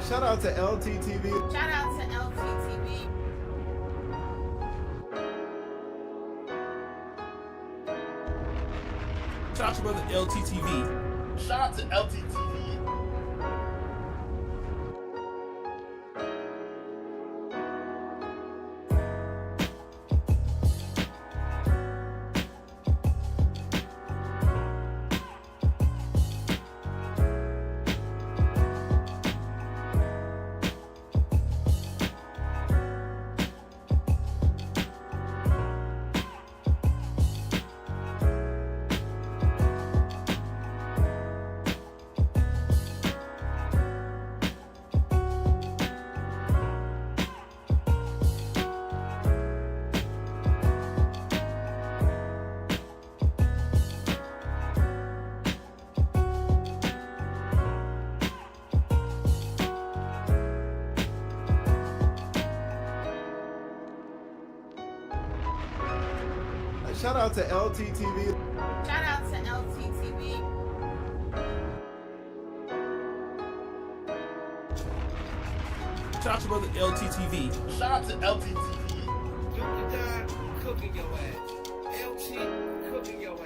Shout out to LTTV. Shout out to LTTV. Shout out to brother LTTV. Shout out to LTTV. Shout out to LTTV. Shout out to LTTV. Shout out to brother LTTV. Shout out to LTTV. You done cooking your ass. LT cooking your ass.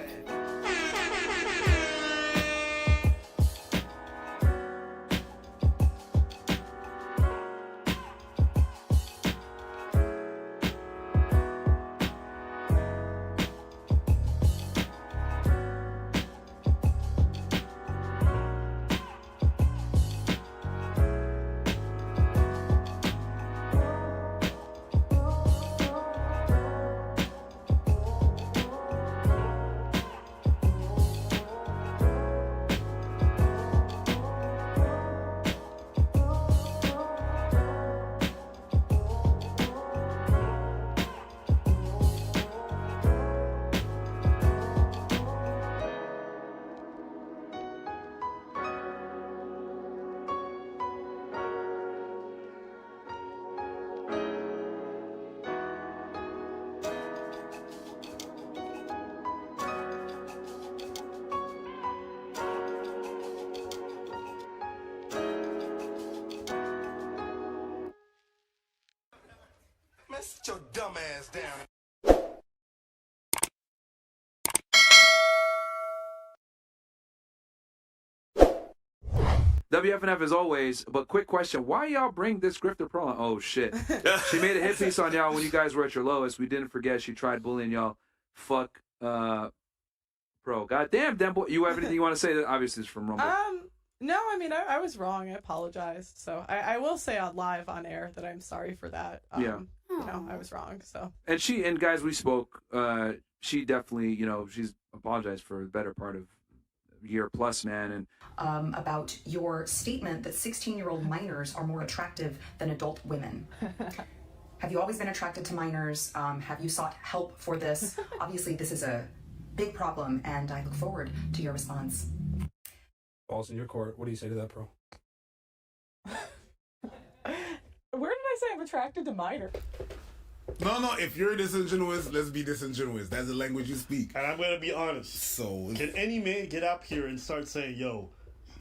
Man, sit your dumb ass down. WFNF as always, but quick question. Why y'all bring this grifter pro on? Oh, shit. She made a hit piece on y'all when you guys were at your lowest. We didn't forget she tried bullying y'all. Fuck pro. God damn, boy. You have anything you want to say? That obviously is from Rumble. No, I mean, I was wrong. I apologize. So I will say on live on air that I'm sorry for that. Yeah. You know, I was wrong. So. And guys, we spoke. She definitely, she's apologized for the better part of a year plus, man. And about your statement that 16-year-old minors are more attractive than adult women. Have you always been attracted to minors? Have you sought help for this? Obviously, this is a big problem, and I look forward to your response. Balls in your court. What do you say to that, bro? Where did I say I'm attracted to minor? No, if you're disingenuous, let's be disingenuous. That's the language you speak. And I'm going to be honest. So, can any man get up here and start saying, yo,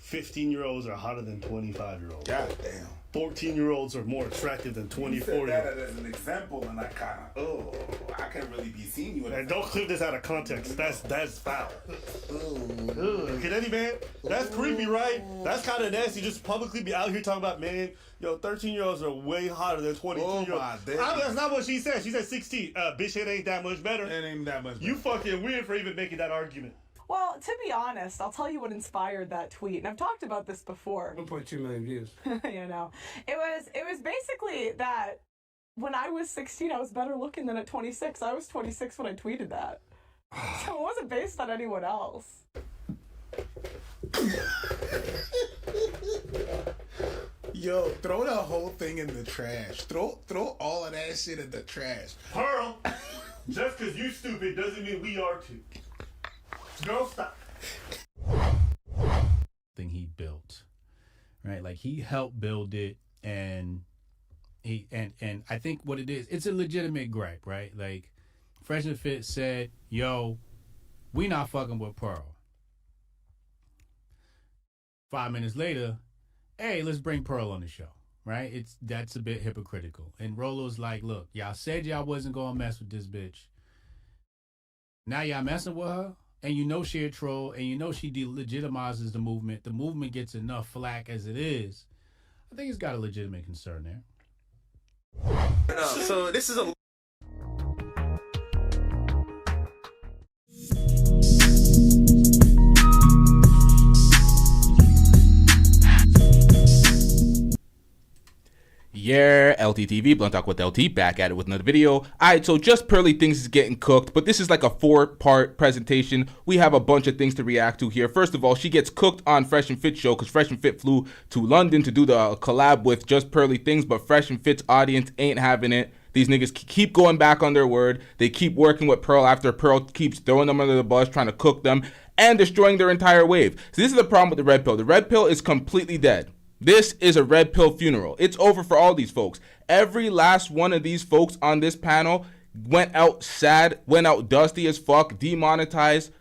15-year-olds are hotter than 25-year-olds? God damn. 14-year-olds are more attractive than 24-year-olds. That as an example, and I kind of, I can't really be seeing you. And don't clip this out of context. That's foul. Can any man? That's creepy, right? That's kind of nasty. Just publicly be out here talking about, man, yo, 13-year-olds are way hotter than 22-year-olds. That's not what she said. She said 16. Bitch, it ain't that much better. It ain't that much better. You fucking weird for even making that argument. Well, to be honest, I'll tell you what inspired that tweet, and I've talked about this before. 1.2 million views. You know, it was basically that when I was 16, I was better looking than at 26. I was 26 when I tweeted that, so it wasn't based on anyone else. Yo, throw the whole thing in the trash. Throw all of that shit in the trash. Pearl, just because you stupid doesn't mean we are too. Girl, stop. Thing he built, right? Like he helped build it, and I think what it is, it's a legitimate gripe, right? Like Fresh and Fit said, "Yo, we not fucking with Pearl." 5 minutes later, hey, let's bring Pearl on the show, right? That's a bit hypocritical. And Rolo's like, look, y'all said y'all wasn't gonna mess with this bitch. Now y'all messing with her, and you know she a troll, and you know she delegitimizes the movement. The movement gets enough flack as it is. I think it's got a legitimate concern there. So this is a Yeah, LTTV, Blunt Talk with LT, back at it with another video. Alright, so just Pearly thinks is getting cooked, but this is like a 4-part presentation. We have a bunch of things to react to here. First of all, she gets cooked on Fresh and Fit show because Fresh and Fit flew to London to do the collab with Just Pearly Things, but Fresh and Fit's audience ain't having it. These niggas keep going back on their word. They keep working with Pearl after Pearl keeps throwing them under the bus, trying to cook them, and destroying their entire wave. So this is the problem with the Red Pill. The Red Pill is completely dead. This is a red pill funeral. It's over for all these folks. Every last one of these folks on this panel went out sad, went out dusty as fuck, demonetized.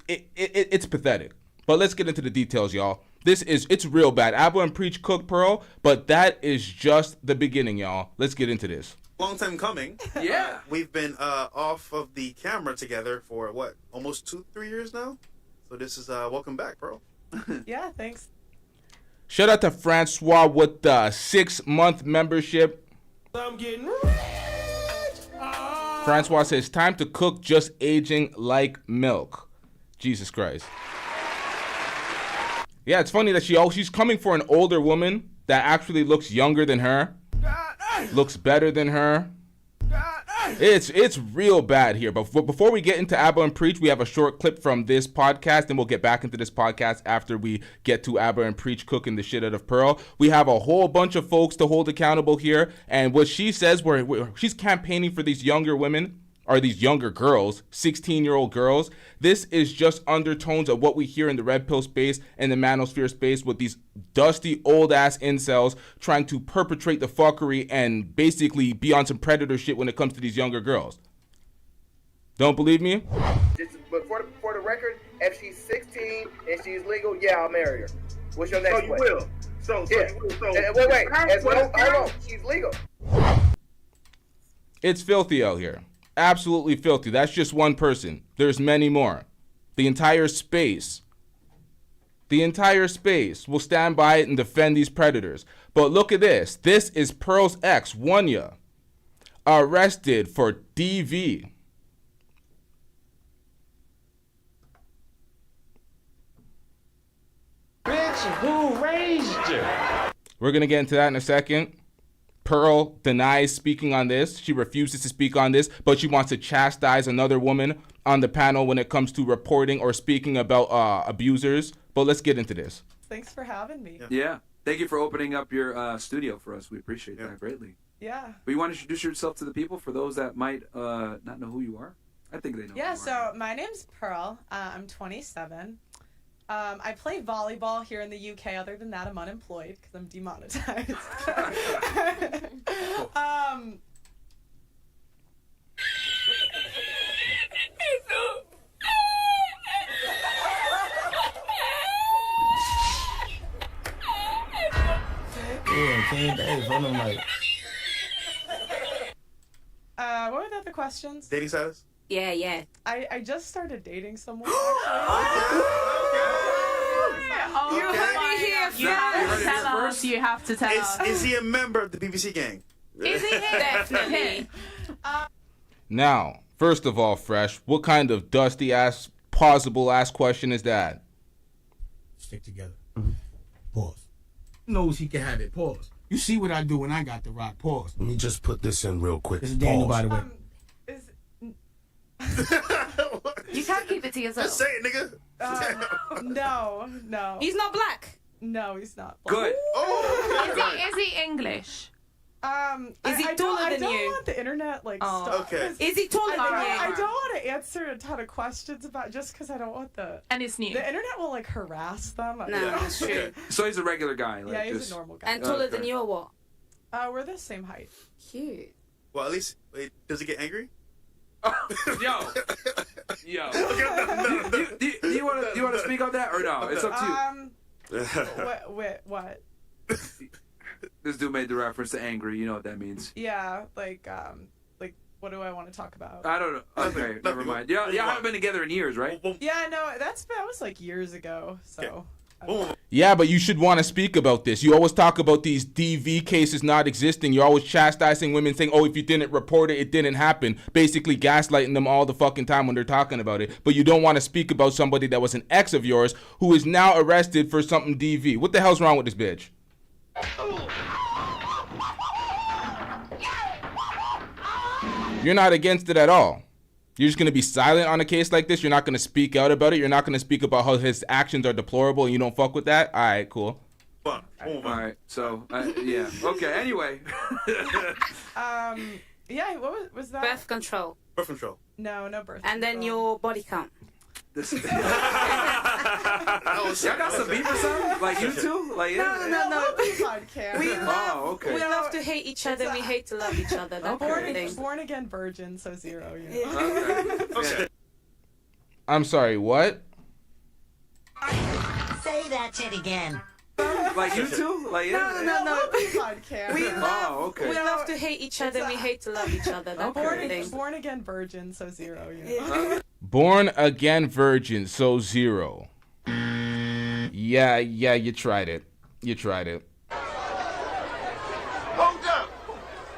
It's pathetic. But let's get into the details, y'all. It's real bad. Abba and Preach cooked Pearl, but that is just the beginning, y'all. Let's get into this. Long time coming. Yeah. We've been off of the camera together for what, almost 2-3 years now? So this is welcome back, Pearl. Yeah, thanks. Shout out to Francois with the 6-month membership. I'm getting rich. Francois says, time to cook, just aging like milk. Jesus Christ. Yeah, it's funny that she's coming for an older woman that actually looks younger than her, looks better than her. It's real bad here. But before we get into Abba and Preach, we have a short clip from this podcast, and we'll get back into this podcast after we get to Abba and Preach cooking the shit out of Pearl. We have a whole bunch of folks to hold accountable here, and what she says, where she's campaigning for these younger women, or these younger girls, 16-year-old girls. This is just undertones of what we hear in the Red Pill space and the manosphere space with these dusty old-ass incels trying to perpetrate the fuckery and basically be on some predator shit when it comes to these younger girls. Don't believe me? But for the record, if she's 16 and she's legal, yeah, I'll marry her. What's your next you question? will. So Yeah. you will. So Wait. Hold on. She's legal. It's filthy out here. Absolutely filthy. That's just one person. There's many more. The entire space will stand by it and defend these predators. But look at this. This is Pearl's ex, Wanya, arrested for DV. Bitch, who raised you? We're going to get into that in a second. Pearl denies speaking on this. She refuses to speak on this, but she wants to chastise another woman on the panel when it comes to reporting or speaking about abusers. But let's get into this. Thanks for having me. Yeah. Thank you for opening up your studio for us. We appreciate that greatly. Yeah. But you want to introduce yourself to the people for those that might not know who you are? I think they know. Yeah, who you are. so my name's Pearl. I'm 27. I play volleyball here in the UK. Other than that, I'm unemployed because I'm demonetized. What were the other questions? Dating status? Yeah. I just started dating someone. Oh, you heard it here. You have to tell us. You have to tell us. Is he a member of the BBC gang? Is he? Definitely. Now, first of all, Fresh, what kind of dusty ass, plausible ass question is that? Stick together. Pause. Knows he can have it. Pause. You see what I do when I got the rock. Pause. Let me just put this in real quick. This is Daniel, by the way. You can't keep it to yourself. Just say it, nigga. No. He's not black. No, he's not black. Good. Is he English? Is he taller I than don't you? want the internet stuff. Okay. Is he taller than you? I don't want to answer a ton of questions about just because I don't want the. And it's new. The internet will harass them. No, that's true. Okay. So he's a regular guy. Yeah, he's a normal guy. And taller than you or what? We're the same height. Cute. Well, at least, wait, does he get angry? Yo. Do you want to speak on that or no? It's up to you. What? This dude made the reference to angry. You know what that means? Yeah, like what do I want to talk about? I don't know. Okay, never mind. Y'all haven't been together in years, right? Yeah, no, that was like years ago. So. Yeah, but you should want to speak about this. You always talk about these DV cases not existing. You're always chastising women saying, oh, if you didn't report it, it didn't happen. Basically gaslighting them all the fucking time when they're talking about it. But you don't want to speak about somebody that was an ex of yours who is now arrested for something DV. What the hell's wrong with this bitch? You're not against it at all. You're just going to be silent on a case like this. You're not going to speak out about it. You're not going to speak about how his actions are deplorable and you don't fuck with that. All right, cool. All right. So, yeah. Okay. Anyway. Yeah. What was that? Birth control. Birth control. No birth. And then your body count. Y'all got some beef or something? Like you two? Like No. We love to hate each other. We hate to love each other. That kind of thing. Born again virgin, so 0. You know? Okay. I'm sorry, what? Say that shit again. Like you two? Like No. okay. We love to hate each other. We hate to love each other. That kind of thing. Born again virgin, so 0. You know? Born again virgin, so 0. Yeah, you tried it. Hold up!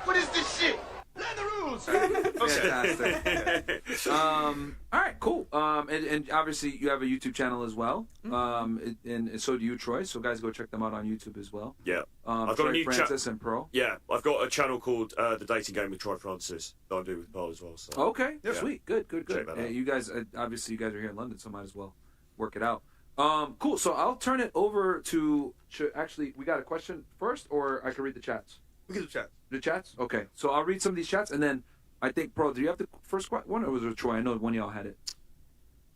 What is this shit? Learn the rules! Fantastic. All right, cool. And obviously you have a YouTube channel as well. And so do you, Troy. So guys, go check them out on YouTube as well. Yeah. I've got Troy a new Francis and Pearl. Yeah, I've got a channel called The Dating Game with Troy Francis that I do with Pearl as well. So. Okay, Yeah. sweet, good. Check that out. You guys, obviously, you guys are here in London, so might as well work it out. Cool. So I'll turn it over to. Actually, we got a question first, or I can read the chats. We can do chats. The chats. Okay. So I'll read some of these chats, and then I think, Pearl, do you have the first one, or was it Troy? I know one of y'all had it.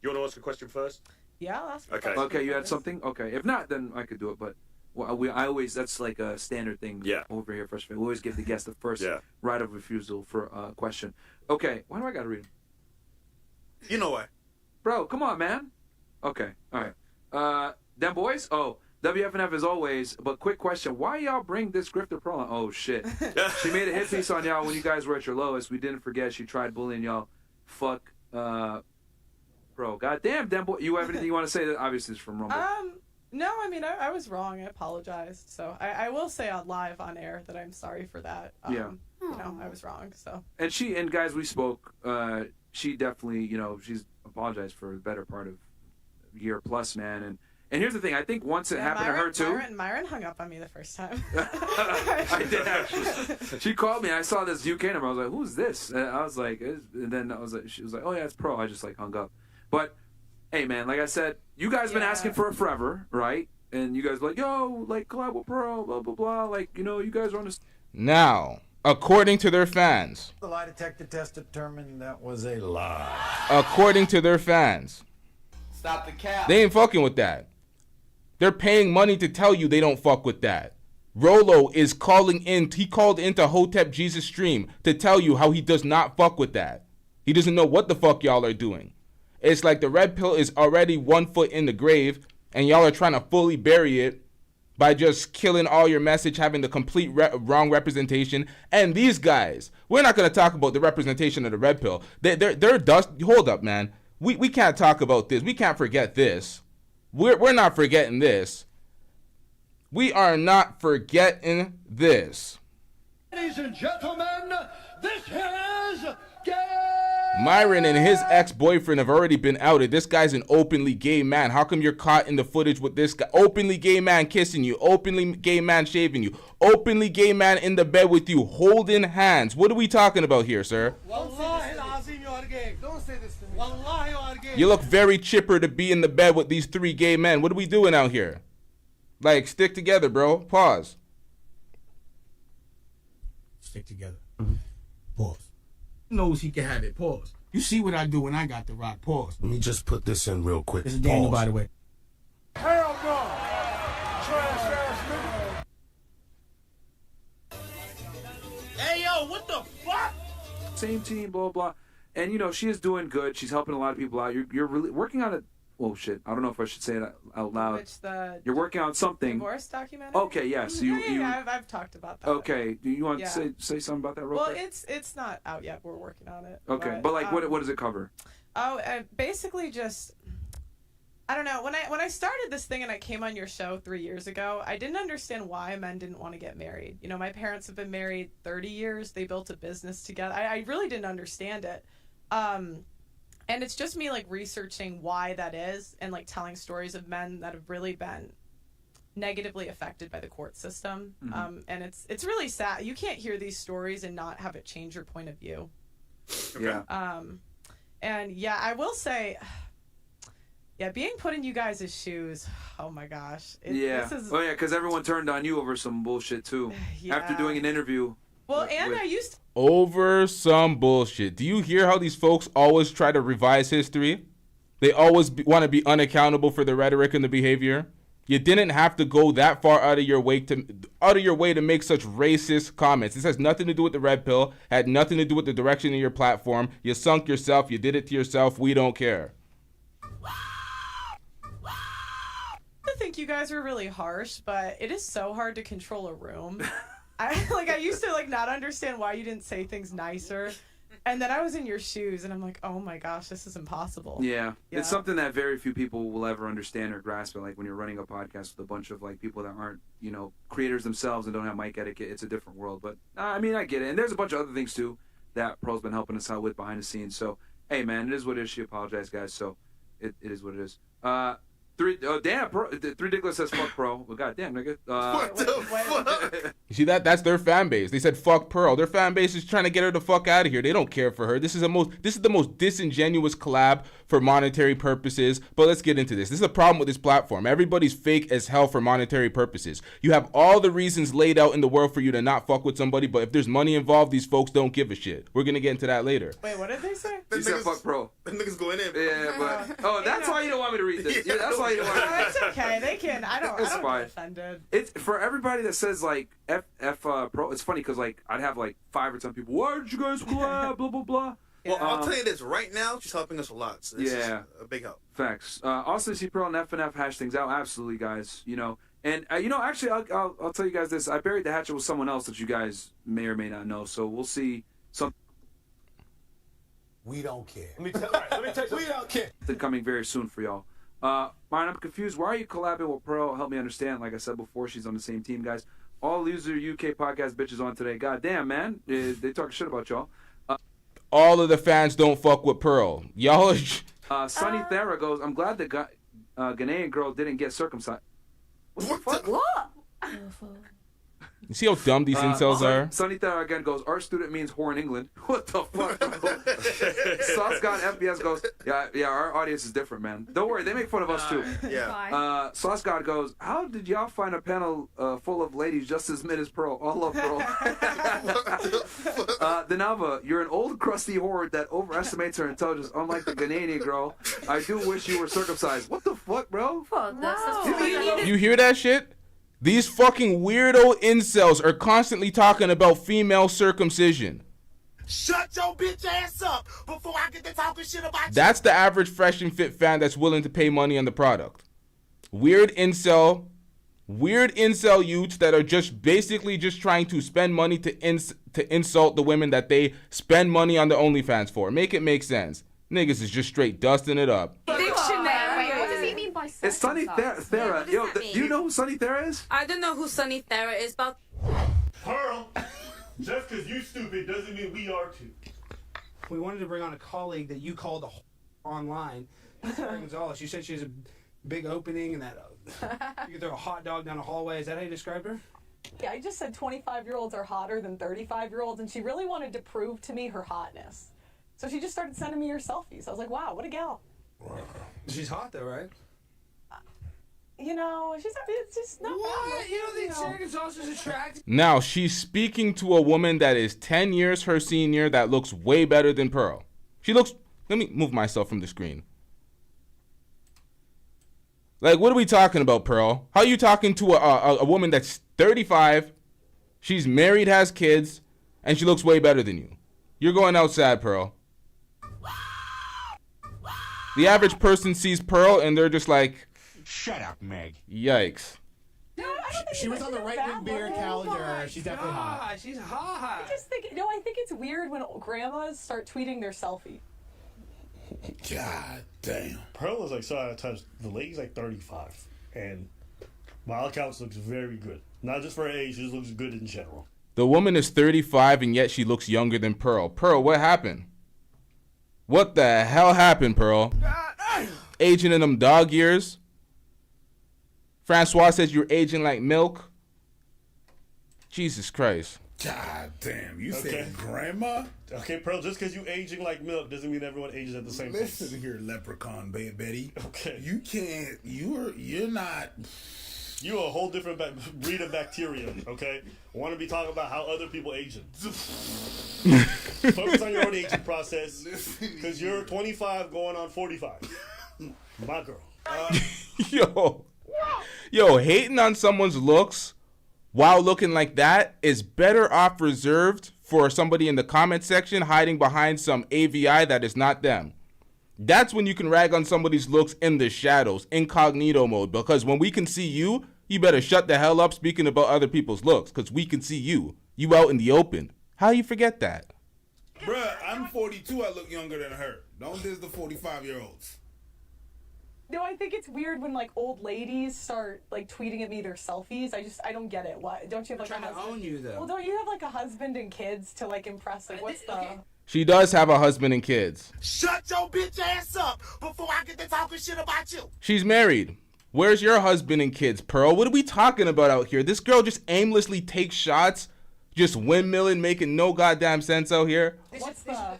You want to ask a question first? Yeah, I'll ask. Okay. Okay, you had something. Okay, if not, then I could do it. But I always, that's like a standard thing. Yeah. Over here, Fresh Fit. We always give the guest the first Yeah. right of refusal for a question. Okay. Why do I gotta read them? You know why. Bro, come on, man. Okay, all right. Them boys? Oh, WFNF as always, but quick question. Why y'all bring this grifter Pearl on? Oh, shit. She made a hit piece on y'all when you guys were at your lowest. We didn't forget she tried bullying y'all. Fuck, bro. Goddamn, them boy. You have anything you want to say? That obviously is from Rumble. No, I mean, I was wrong. I apologized. So I will say live on air that I'm sorry for that. Yeah. You know, I was wrong, so. And guys, we spoke. She definitely, she's apologized for the better part of a year plus, man. And here's the thing. I think once it happened to her too. Myron hung up on me the first time. I did actually. She called me. I saw this UK number. I was like, "Who's this?" And I was like, and then I was like, she was like, "Oh yeah, it's Pro." I just like hung up. But hey, man, like I said, you guys been asking for it forever, right? And you guys were like, "Yo, like collab with Pro, blah blah blah." Like you guys are on this. Now, according to their fans. The lie detector test determined that was a lie. According to their fans. Stop the cap. They ain't fucking with that. They're paying money to tell you they don't fuck with that. Rolo is calling in. He called into Hotep Jesus stream to tell you how he does not fuck with that. He doesn't know what the fuck y'all are doing. It's like the red pill is already 1 foot in the grave, and y'all are trying to fully bury it by just killing all your message, having the complete wrong representation. And these guys, we're not going to talk about the representation of the red pill. They're dust. Hold up, man. We can't talk about this. We can't forget this. We're not forgetting this. We are not forgetting this. Ladies and gentlemen, this is Myron and his ex-boyfriend have already been outed. This guy's an openly gay man. How come you're caught in the footage with this guy? Openly gay man kissing you. Openly gay man shaving you. Openly gay man in the bed with you, holding hands. What are we talking about here, sir? Don't say this to me. Wallahi, you are gay. You look very chipper to be in the bed with these 3 gay men. What are we doing out here? Like, stick together, bro. Pause. Stick together. Pause. Knows he can have it. Pause. You see what I do when I got the rock. Pause. Let me just put this in real quick. This is Daniel, by the way. Hell no. Trash ass nigga. Hey, yo, what the fuck? Same team, blah blah. And she is doing good. She's helping a lot of people out. You're really working on Oh shit! I don't know if I should say it out loud. Which the You're working on something. divorce documentary? Okay, yes. Yeah, I've talked about that. Okay. Do you want Yeah. to say something about that real Well, quick? it's not out yet. We're working on it. Okay, but like, what does it cover? Oh, basically just. I don't know. When I started this thing and I came on your show 3 years ago, I didn't understand why men didn't want to get married. You know, my parents have been married 30 years. They built a business together. I really didn't understand it. And it's just me like researching why that is and like telling stories of men that have really been negatively affected by the court system. Mm-hmm. And it's really sad. You can't hear these stories and not have it change your point of view. Yeah. And yeah, I will say, yeah, being put in you guys' shoes, oh my gosh. Yeah. This is, Oh yeah, because everyone turned on you over some bullshit too. After Yeah. doing an interview. well, and I used to, Over some bullshit. Do you hear how these folks always try to revise history? They always want to be unaccountable for the rhetoric and the behavior. You didn't have to go that far out of your way to make such racist comments. This has nothing to do with the red pill. Had nothing to do with the direction of your platform. You sunk yourself. You did it to yourself. We don't care. I think you guys were really harsh, but it is so hard to control a room. I used to like not understand why you didn't say things nicer. And then I was in your shoes and I'm like, oh my gosh, this is impossible. Yeah. It's something that very few people will ever understand or grasp. It. Like when you're running a podcast with a bunch of like people that aren't, you know, creators themselves and don't have mic etiquette, it's a different world. But I mean, I get it. And there's a bunch of other things too that Pearl's been helping us out with behind the scenes. So, hey man, it is what it is. She apologized, guys. So it is what it is. Three Ridiculous says fuck Pearl. Well, goddamn, nigga. What the fuck? You see that's their fan base. They said fuck Pearl. Their fan base is trying to get her the fuck out of here. They don't care for her. This is the most disingenuous collab for monetary purposes. But let's get into this. This is a problem with this platform. Everybody's fake as hell for monetary purposes. You have all the reasons laid out in the world for you to not fuck with somebody, but if there's money involved, these folks don't give a shit. We're gonna get into that later. Wait, what did they say? She said fuck Pearl. Them niggas going in. Yeah, but that's why you don't want me to read this. Yeah, that's why you don't want me to read this. It's okay. They can. I don't fine. get offended. It's for everybody that says like F Pro. It's funny because like I'd have like 5 or 10 people. Why did you guys collab? Blah blah blah. Well, I'll tell you this right now. She's helping us a lot. So this is a big help. Facts. Also, see Pearl and FNF hash things out. Absolutely, guys. You know, and you know, actually, I'll tell you guys this. I buried the hatchet with someone else that you guys may or may not know. So we'll see some. We don't care. Let me tell you. We don't care. Coming very soon for y'all. Mine, I'm confused. Why are you collabing with Pearl? Help me understand. Like I said before, she's on the same team, guys. All Loser UK podcast bitches on today. God damn, man. They talk shit about y'all. All of the fans don't fuck with Pearl. Y'all are... Sunny Thera goes, I'm glad the Ghanaian girl didn't get circumcised. What the fuck? What? You see how dumb these incels are? Sunny Thera again goes, art student means whore in England. What the fuck? Sauce God FBS goes, yeah, our audience is different, man. Don't worry, they make fun of us too. Yeah. Sauce God goes, how did y'all find a panel full of ladies just as mid as Pearl? All love Pearl. Denava, you're an old crusty horde that overestimates her intelligence, unlike the Ghanaian girl. I do wish you were circumcised. What the fuck, bro? Fuck, that's You hear that shit? These fucking weirdo incels are constantly talking about female circumcision. Shut your bitch ass up before I get to talking shit about you. That's the average Fresh and Fit fan that's willing to pay money on the product. Weird incel youths that are just basically just trying to spend money to insult the women that they spend money on the OnlyFans for. Make it make sense. Niggas is just straight dusting it up. Dictionary. What does he mean by It's Sunny Thera. Yo, do you know who Sunny Thera is? I don't know who Sunny Thera is, but Pearl, just because you stupid doesn't mean we are too. We wanted to bring on a colleague that you called online, Sarah Gonzalez. You said she has a big opening and that you could throw a hot dog down a hallway. Is that how you described her? Yeah, I just said 25-year-olds are hotter than 35-year-olds, and she really wanted to prove to me her hotness. So she just started sending me her selfies. I was like, wow, what a gal. She's hot though, right? You know, it's just not bad. You don't think Sarah Gonzalez is attractive? Now, she's speaking to a woman that is 10 years her senior that looks way better than Pearl. She looks... Let me move myself from the screen. Like, what are we talking about, Pearl? How are you talking to a woman that's 35, she's married, has kids, and she looks way better than you? You're going outside, Pearl. The average person sees Pearl and they're just like, Shut up, Meg. yikes. She was on the right wing beer calendar. She's definitely hot. She's hot. I just think I think it's weird when grandmas start tweeting their selfie. God damn. Pearl is like so out of touch. The lady's like 35, and by all accounts looks very good. Not just for her age, she just looks good in general. The woman is 35 and yet she looks younger than Pearl. Pearl, what happened? What the hell happened, Pearl? Aging in them dog years? Francois says you're aging like milk. Jesus Christ. God damn, you said grandma? Okay, Pearl, just because you aging like milk doesn't mean everyone ages at the same pace. Listen here, leprechaun Betty. Okay. You can't, you're not. You're a whole different breed of bacteria, okay? Want to be talking about how other people aging. Focus on your own aging process, because you're 25 going on 45. My girl. Yo, hating on someone's looks while looking like that is better off reserved for somebody in the comment section hiding behind some AVI that is not them. That's when you can rag on somebody's looks in the shadows, incognito mode, because when we can see you, you better shut the hell up speaking about other people's looks, because we can see you. You out in the open. How you forget that? Bruh, I'm 42, I look younger than her. Don't diss the 45-year-olds. No, I think it's weird when like old ladies start like tweeting at me their selfies. I don't get it. Why don't you have like trying to own you though? Well, don't you have like a husband and kids to like impress? Like, what's the? She does have a husband and kids. Shut your bitch ass up before I get to talking shit about you. She's married. Where's your husband and kids, Pearl? What are we talking about out here? This girl just aimlessly takes shots, just windmilling, making no goddamn sense out here. What's the?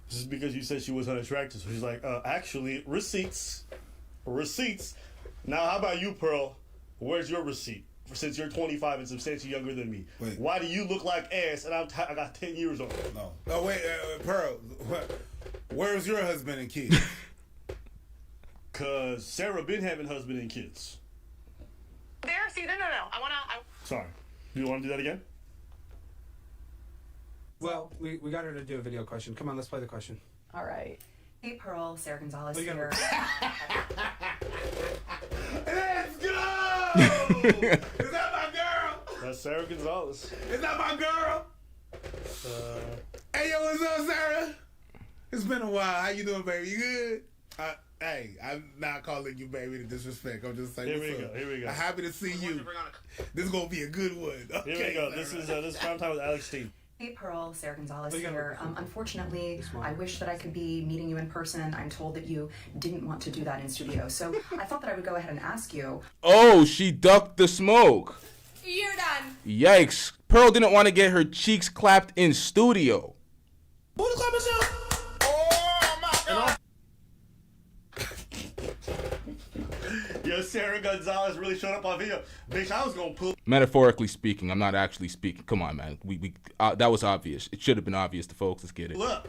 This is because you said she was unattractive. So she's like, actually, receipts. Now, how about you, Pearl? Where's your receipt? Since you're 25 and substantially younger than me. Wait. Why do you look like ass and I got 10 years on? No. Oh, wait, Pearl, where's your husband and kids? Because Sarah been having husband and kids. There, see, no. Sorry. Do you want to do that again? Well, we got her to do a video question. Come on, let's play the question. All right. Hey, Pearl, Sarah Gonzalez Oh, you here. Let's go! Is that my girl? That's Sarah Gonzalez. Is that my girl? Hey, yo, what's up, Sarah? It's been a while. How you doing, baby? You good? Hey, I'm not calling you baby to disrespect. I'm just saying. Here we go. I'm happy to see you. This is gonna be a good one. Okay, here we go. This is prime time with Alex T. Hey, Pearl, Sarah Gonzalez here. Unfortunately, I wish that I could be meeting you in person. I'm told that you didn't want to do that in studio. So I thought that I would go ahead and ask you. Oh, she ducked the smoke. You're done. Yikes. Pearl didn't want to get her cheeks clapped in studio. Yo, Sarah Gonzalez really showed up on video. Bitch, I was gonna pull. Metaphorically speaking, I'm not actually speaking. Come on, man. We that was obvious. It should have been obvious to folks. Let's get it. Look,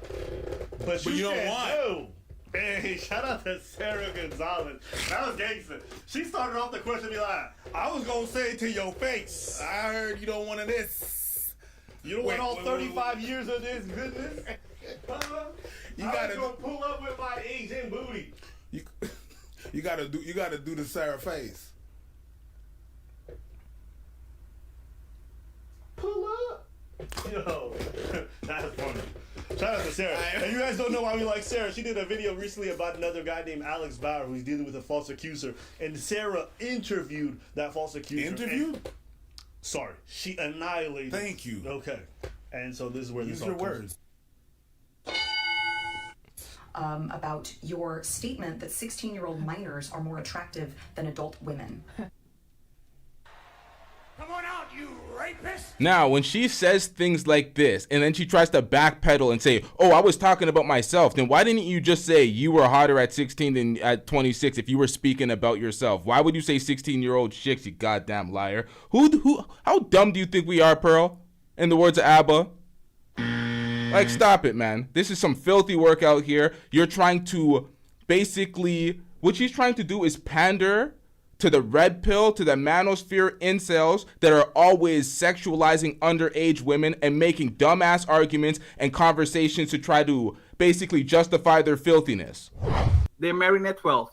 but you don't want. No. Hey, shout out to Sarah Gonzalez. That was gangster. She started off the question be like, I was gonna say it to your face. I heard you don't want this. You don't want all 35 years of this goodness? You I gotta was gonna pull up with my Asian booty. You gotta do the Sarah face. Pull up. Yo, that's funny. Shout out to Sarah. And you guys don't know why we like Sarah. She did a video recently about another guy named Alex Bauer who's dealing with a false accuser. And Sarah interviewed that false accuser. Sorry, she annihilated. Thank you. Okay. And so this is where Use this your all comes. words. About your statement that 16-year-old minors are more attractive than adult women. Come on out, you rapist! Now, when she says things like this, and then she tries to backpedal and say, oh, I was talking about myself, then why didn't you just say you were hotter at 16 than at 26 if you were speaking about yourself? Why would you say 16-year-old chicks, you goddamn liar? How dumb do you think we are, Pearl? In the words of ABBA. Like, stop it, man. This is some filthy work out here. You're trying to basically, what she's trying to do is pander to the red pill, to the manosphere incels that are always sexualizing underage women and making dumbass arguments and conversations to try to basically justify their filthiness. They're marrying at 12.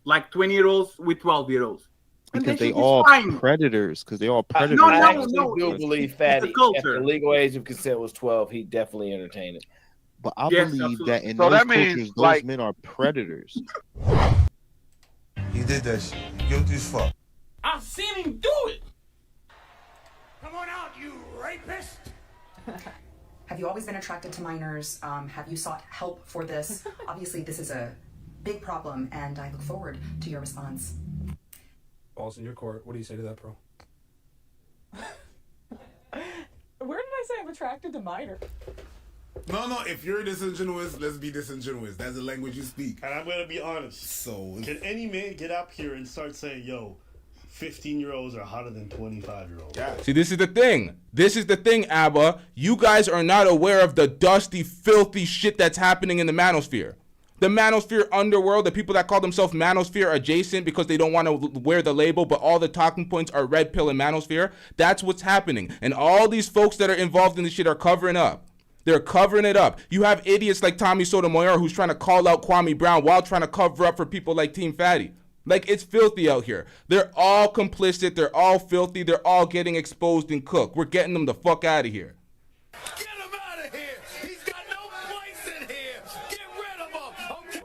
Like 20-year-olds with 12-year-olds. Because they all predators. Because they all predators. No, I no. do believe Fatty, if the legal age of consent was 12, he'd definitely entertain it. But I Yes, believe absolutely. that in So those that means, cultures, those like- men are predators. He did that shit. Guilty as fuck. I've seen him do it. Come on out, you rapist! Have you always been attracted to minors? Have you sought help for this? Obviously, this is a big problem, and I look forward to your response. Ball's in your court. What do you say to that, Pearl? Where did I say I'm attracted to minor? No, if you're disingenuous, let's be disingenuous. That's the language you speak. And I'm going to be honest. So, can any man get up here and start saying, yo, 15-year-olds are hotter than 25-year-olds? See, this is the thing. This is the thing, Abba. You guys are not aware of the dusty, filthy shit that's happening in the manosphere. The manosphere underworld, the people that call themselves manosphere adjacent because they don't want to wear the label, but all the talking points are red pill and manosphere. That's what's happening. And all these folks that are involved in this shit are covering up. They're covering it up. You have idiots like Tommy Sotomayor who's trying to call out Kwame Brown while trying to cover up for people like Team Fatty. Like, it's filthy out here. They're all complicit. They're all filthy. They're all getting exposed and cooked. We're getting them the fuck out of here.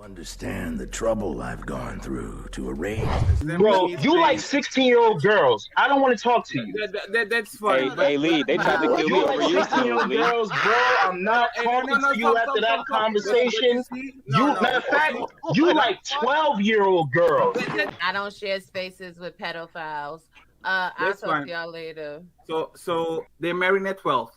Understand the trouble I've gone through to arrange this. Bro, you like 16-year-old girls. I don't want to talk to you. That's fine. Hey, Lee, they tried to kill You me like over you, 16-year-old Lee. girls, bro. I'm not talking to you after that conversation. Matter of fact, you like 12-year-old girls. I don't share spaces with pedophiles. I'll That's talk fine. to y'all later. So they're marrying at 12.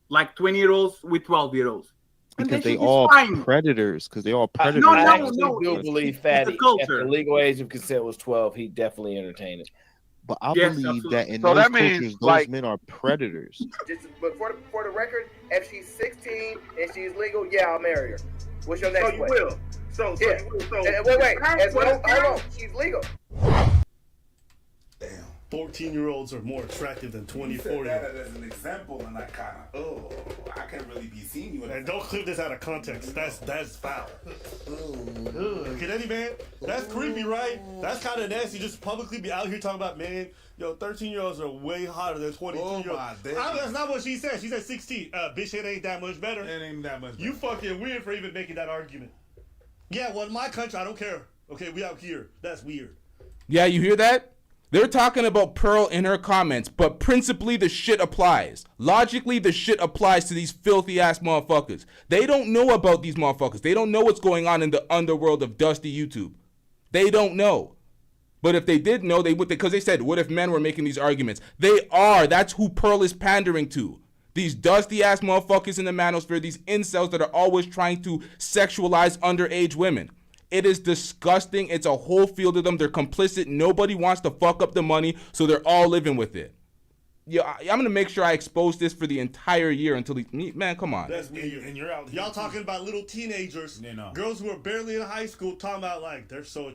Like 20-year-olds with 12-year-olds. Because they shit is all fine. predators. Because they all predators. no, I no, actually no. do It's- believe it's Fatty, the culture. if the legal age of consent was 12, he'd definitely entertain it. But I Yes, believe absolutely. that in So those that means, cultures, those like- men are predators. But for the record, if she's 16 and she's legal, yeah, I'll marry her. What's your next So you question? will. So Yeah. you will. So Wait. Hold on. She's legal. 14-year-olds are more attractive than You said that 24-year-olds. as an example, and I kind of, I can't really be seeing you. And don't clip this out of context. That's foul. Can any man? That's creepy, right? That's kind of nasty. Just publicly be out here talking about, man, yo, 13-year-olds are way hotter than 22-year-olds. my days. That's not what she said. She said 16. Bitch, it ain't that much better. It ain't that much better. You fucking weird for even making that argument. Yeah, well, in my country, I don't care. Okay, we out here. That's weird. Yeah, you hear that? They're talking about Pearl in her comments, but principally the shit applies. Logically, the shit applies to these filthy ass motherfuckers. They don't know about these motherfuckers. They don't know what's going on in the underworld of dusty YouTube. They don't know. But if they did know, they would, because they said, what if men were making these arguments? They are. That's who Pearl is pandering to. These dusty ass motherfuckers in the manosphere, these incels that are always trying to sexualize underage women. It is disgusting. It's a whole field of them. They're complicit. Nobody wants to fuck up the money, so they're all living with it. Yeah, I'm going to make sure I expose this for the entire year until man, come on. That's weird. And you're out. Y'all talking about little teenagers, girls who are barely in high school, talking about like they're so,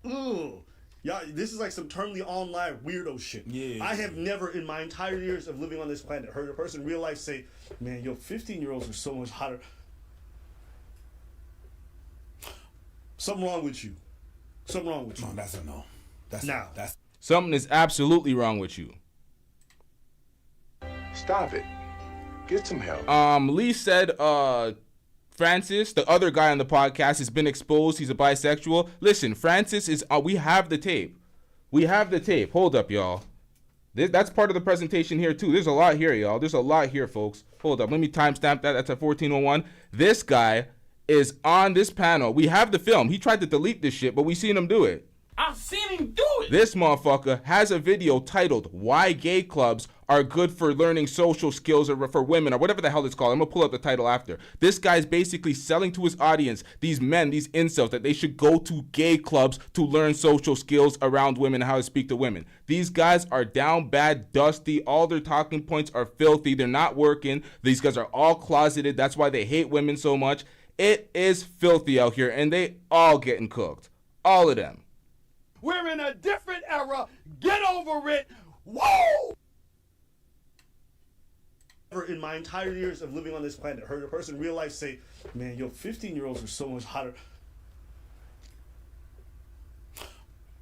ooh. Y'all, this is like some terminally online weirdo shit. Yeah. I have never in my entire years of living on this planet heard a person in real life say, man, yo, 15-year-olds are so much hotter. Something wrong with you. Something wrong with you. No, that's a no. That's Something is absolutely wrong with you. Stop it. Get some help. Lee said, Francis, the other guy on the podcast, has been exposed. He's a bisexual. Listen, Francis is, we have the tape. We have the tape. Hold up, y'all. That's part of the presentation here, too. There's a lot here, y'all. There's a lot here, folks. Hold up. Let me timestamp that. That's at 14:01. This guy is on this panel. We have the film. He tried to delete this shit, but we seen him do it. I've seen him do it. This motherfucker has a video titled "Why Gay Clubs Are Good for Learning Social Skills or for Women," or whatever the hell it's called. I'm gonna pull up the title after. This guy's basically selling to his audience, these men, these incels, that they should go to gay clubs to learn social skills around women and how to speak to women. These guys are down bad, dusty. All their talking points are filthy. They're not working. These guys are all closeted. That's why they hate women so much. It is filthy out here, and they all getting cooked. All of them. We're in a different my entire years of living on this planet, heard a person in real life say, man, yo, 15-year-olds are so much hotter.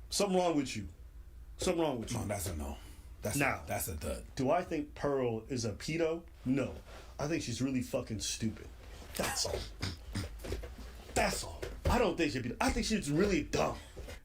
Something wrong with you. Something wrong with you. No, that's a no. That's a dud. Do I think Pearl is a pedo? No. I think she's really fucking stupid. That's all. That's all. I don't think she's a pedo. I think she's really dumb.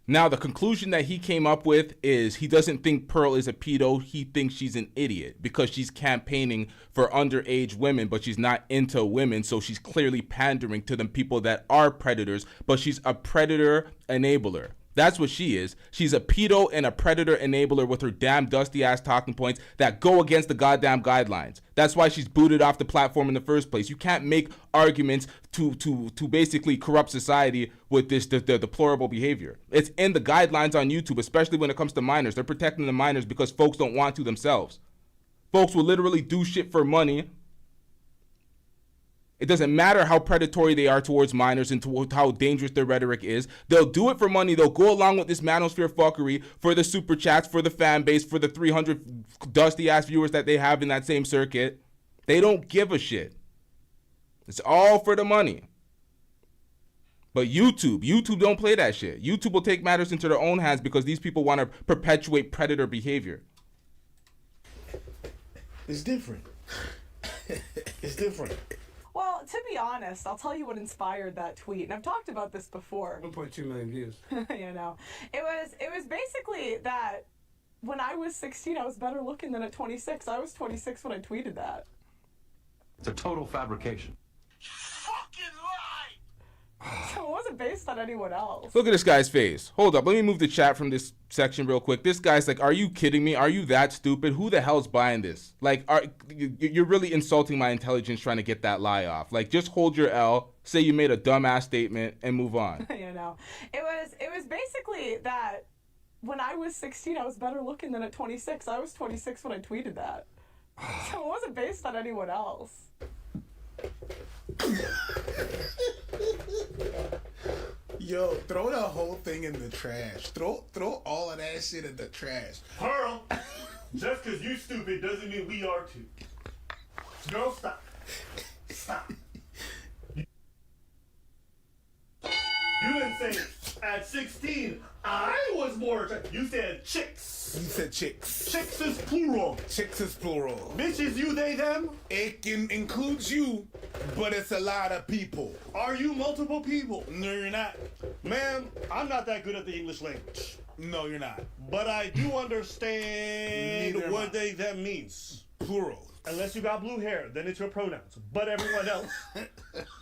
Now, the conclusion that he came up with is he doesn't think Pearl is a pedo. He thinks she's an idiot because she's campaigning for underage women, but she's not into women. So she's clearly pandering to the people that are predators, but she's a predator enabler. That's what she is. She's a pedo and a predator enabler with her damn dusty ass talking points that go against the goddamn guidelines. That's why she's booted off the platform in the first place. You can't make arguments to basically corrupt society with this the deplorable behavior. It's in the guidelines on YouTube, especially when it comes to minors. They're protecting the minors because folks don't want to themselves. Folks will literally do shit for money. It doesn't matter how predatory they are towards minors and towards how dangerous their rhetoric is. They'll do it for money. They'll go along with this manosphere fuckery for the super chats, for the fan base, for the 300 dusty ass viewers that they have in that same circuit. They don't give a shit. It's all for the money. But YouTube don't play that shit. YouTube will take matters into their own hands because these people want to perpetuate predator behavior. It's different. It's different. Well, to be honest, I'll tell you what inspired that tweet, and I've talked about this before. 1.2 million views. You know, it was basically that when I was 16, I was better looking than at 26. I was 26 when I tweeted that. It's a total fabrication. So it wasn't based on anyone else. Look at this guy's face. Hold up. Let me move the chat from this section real quick. This guy's like, are you kidding me? Are you that stupid? Who the hell's buying this? Like, you're really insulting my intelligence trying to get that lie off. Like, just hold your L, say you made a dumbass statement, and move on. You know, it was basically that when I was 16, I was better looking than at 26. I was 26 when I tweeted that. So it wasn't based on anyone else. Yo, throw the whole thing in the trash. Throw all of that shit in the trash. Pearl, just because you stupid doesn't mean we are too. Girl, stop. Stop. You didn't say at 16 I was more attractive. You said chicks. You said chicks. Chicks is plural. Chicks is plural. Bitches, you, they, them. It can include you, but it's a lot of people. Are you multiple people? No, you're not. Ma'am, I'm not that good at the English language. No, you're not. But I do understand Neither what they, them means. Plural. Unless you got blue hair, then it's your pronouns. But everyone else,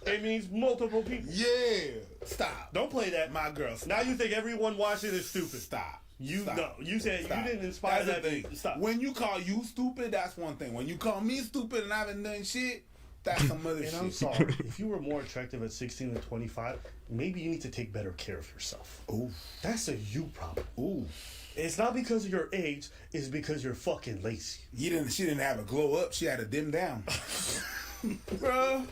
it means multiple people. Yeah. Stop. Don't play that. My girl. Stop. Now you think everyone watching is stupid. Stop. No, you said Stop. you didn't inspire that's that. The thing. Stop. When you call you stupid, that's one thing. When you call me stupid and I haven't done shit, that's some other shit. And I'm sorry. If you were more attractive at 16 than 25, maybe you need to take better care of yourself. Ooh. That's a you problem. Ooh. It's not because of your age, it's because you're fucking lazy. She didn't have a glow up, she had a dim down. Bro.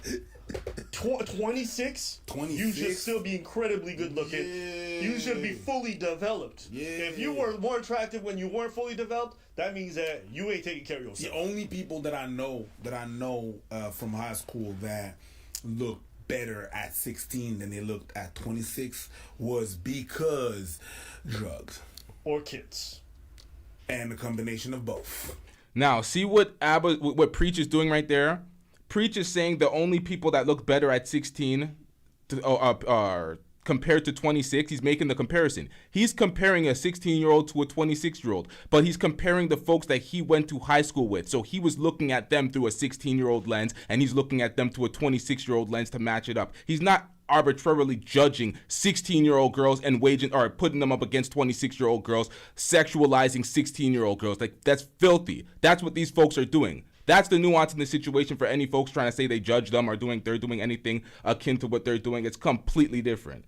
26? 26? You should still be incredibly good looking. Yeah. You should be fully developed. Yeah. If you were more attractive when you weren't fully developed, that means that you ain't taking care of yourself. The only people that I know from high school that look better at 16 than they looked at 26 was because drugs. Or kids. And a combination of both. Now, see what Preach is doing right there? Preach is saying the only people that look better at 16 are compared to 26. He's making the comparison. He's comparing a 16-year-old to a 26-year-old, but he's comparing the folks that he went to high school with. So he was looking at them through a 16-year-old lens, and he's looking at them through a 26-year-old lens to match it up. He's not arbitrarily judging 16-year-old girls and putting them up against 26-year-old girls, sexualizing 16-year-old girls. Like, that's filthy. That's what these folks are doing. That's the nuance in the situation for any folks trying to say they judge them or they're doing anything akin to what they're doing. It's completely different.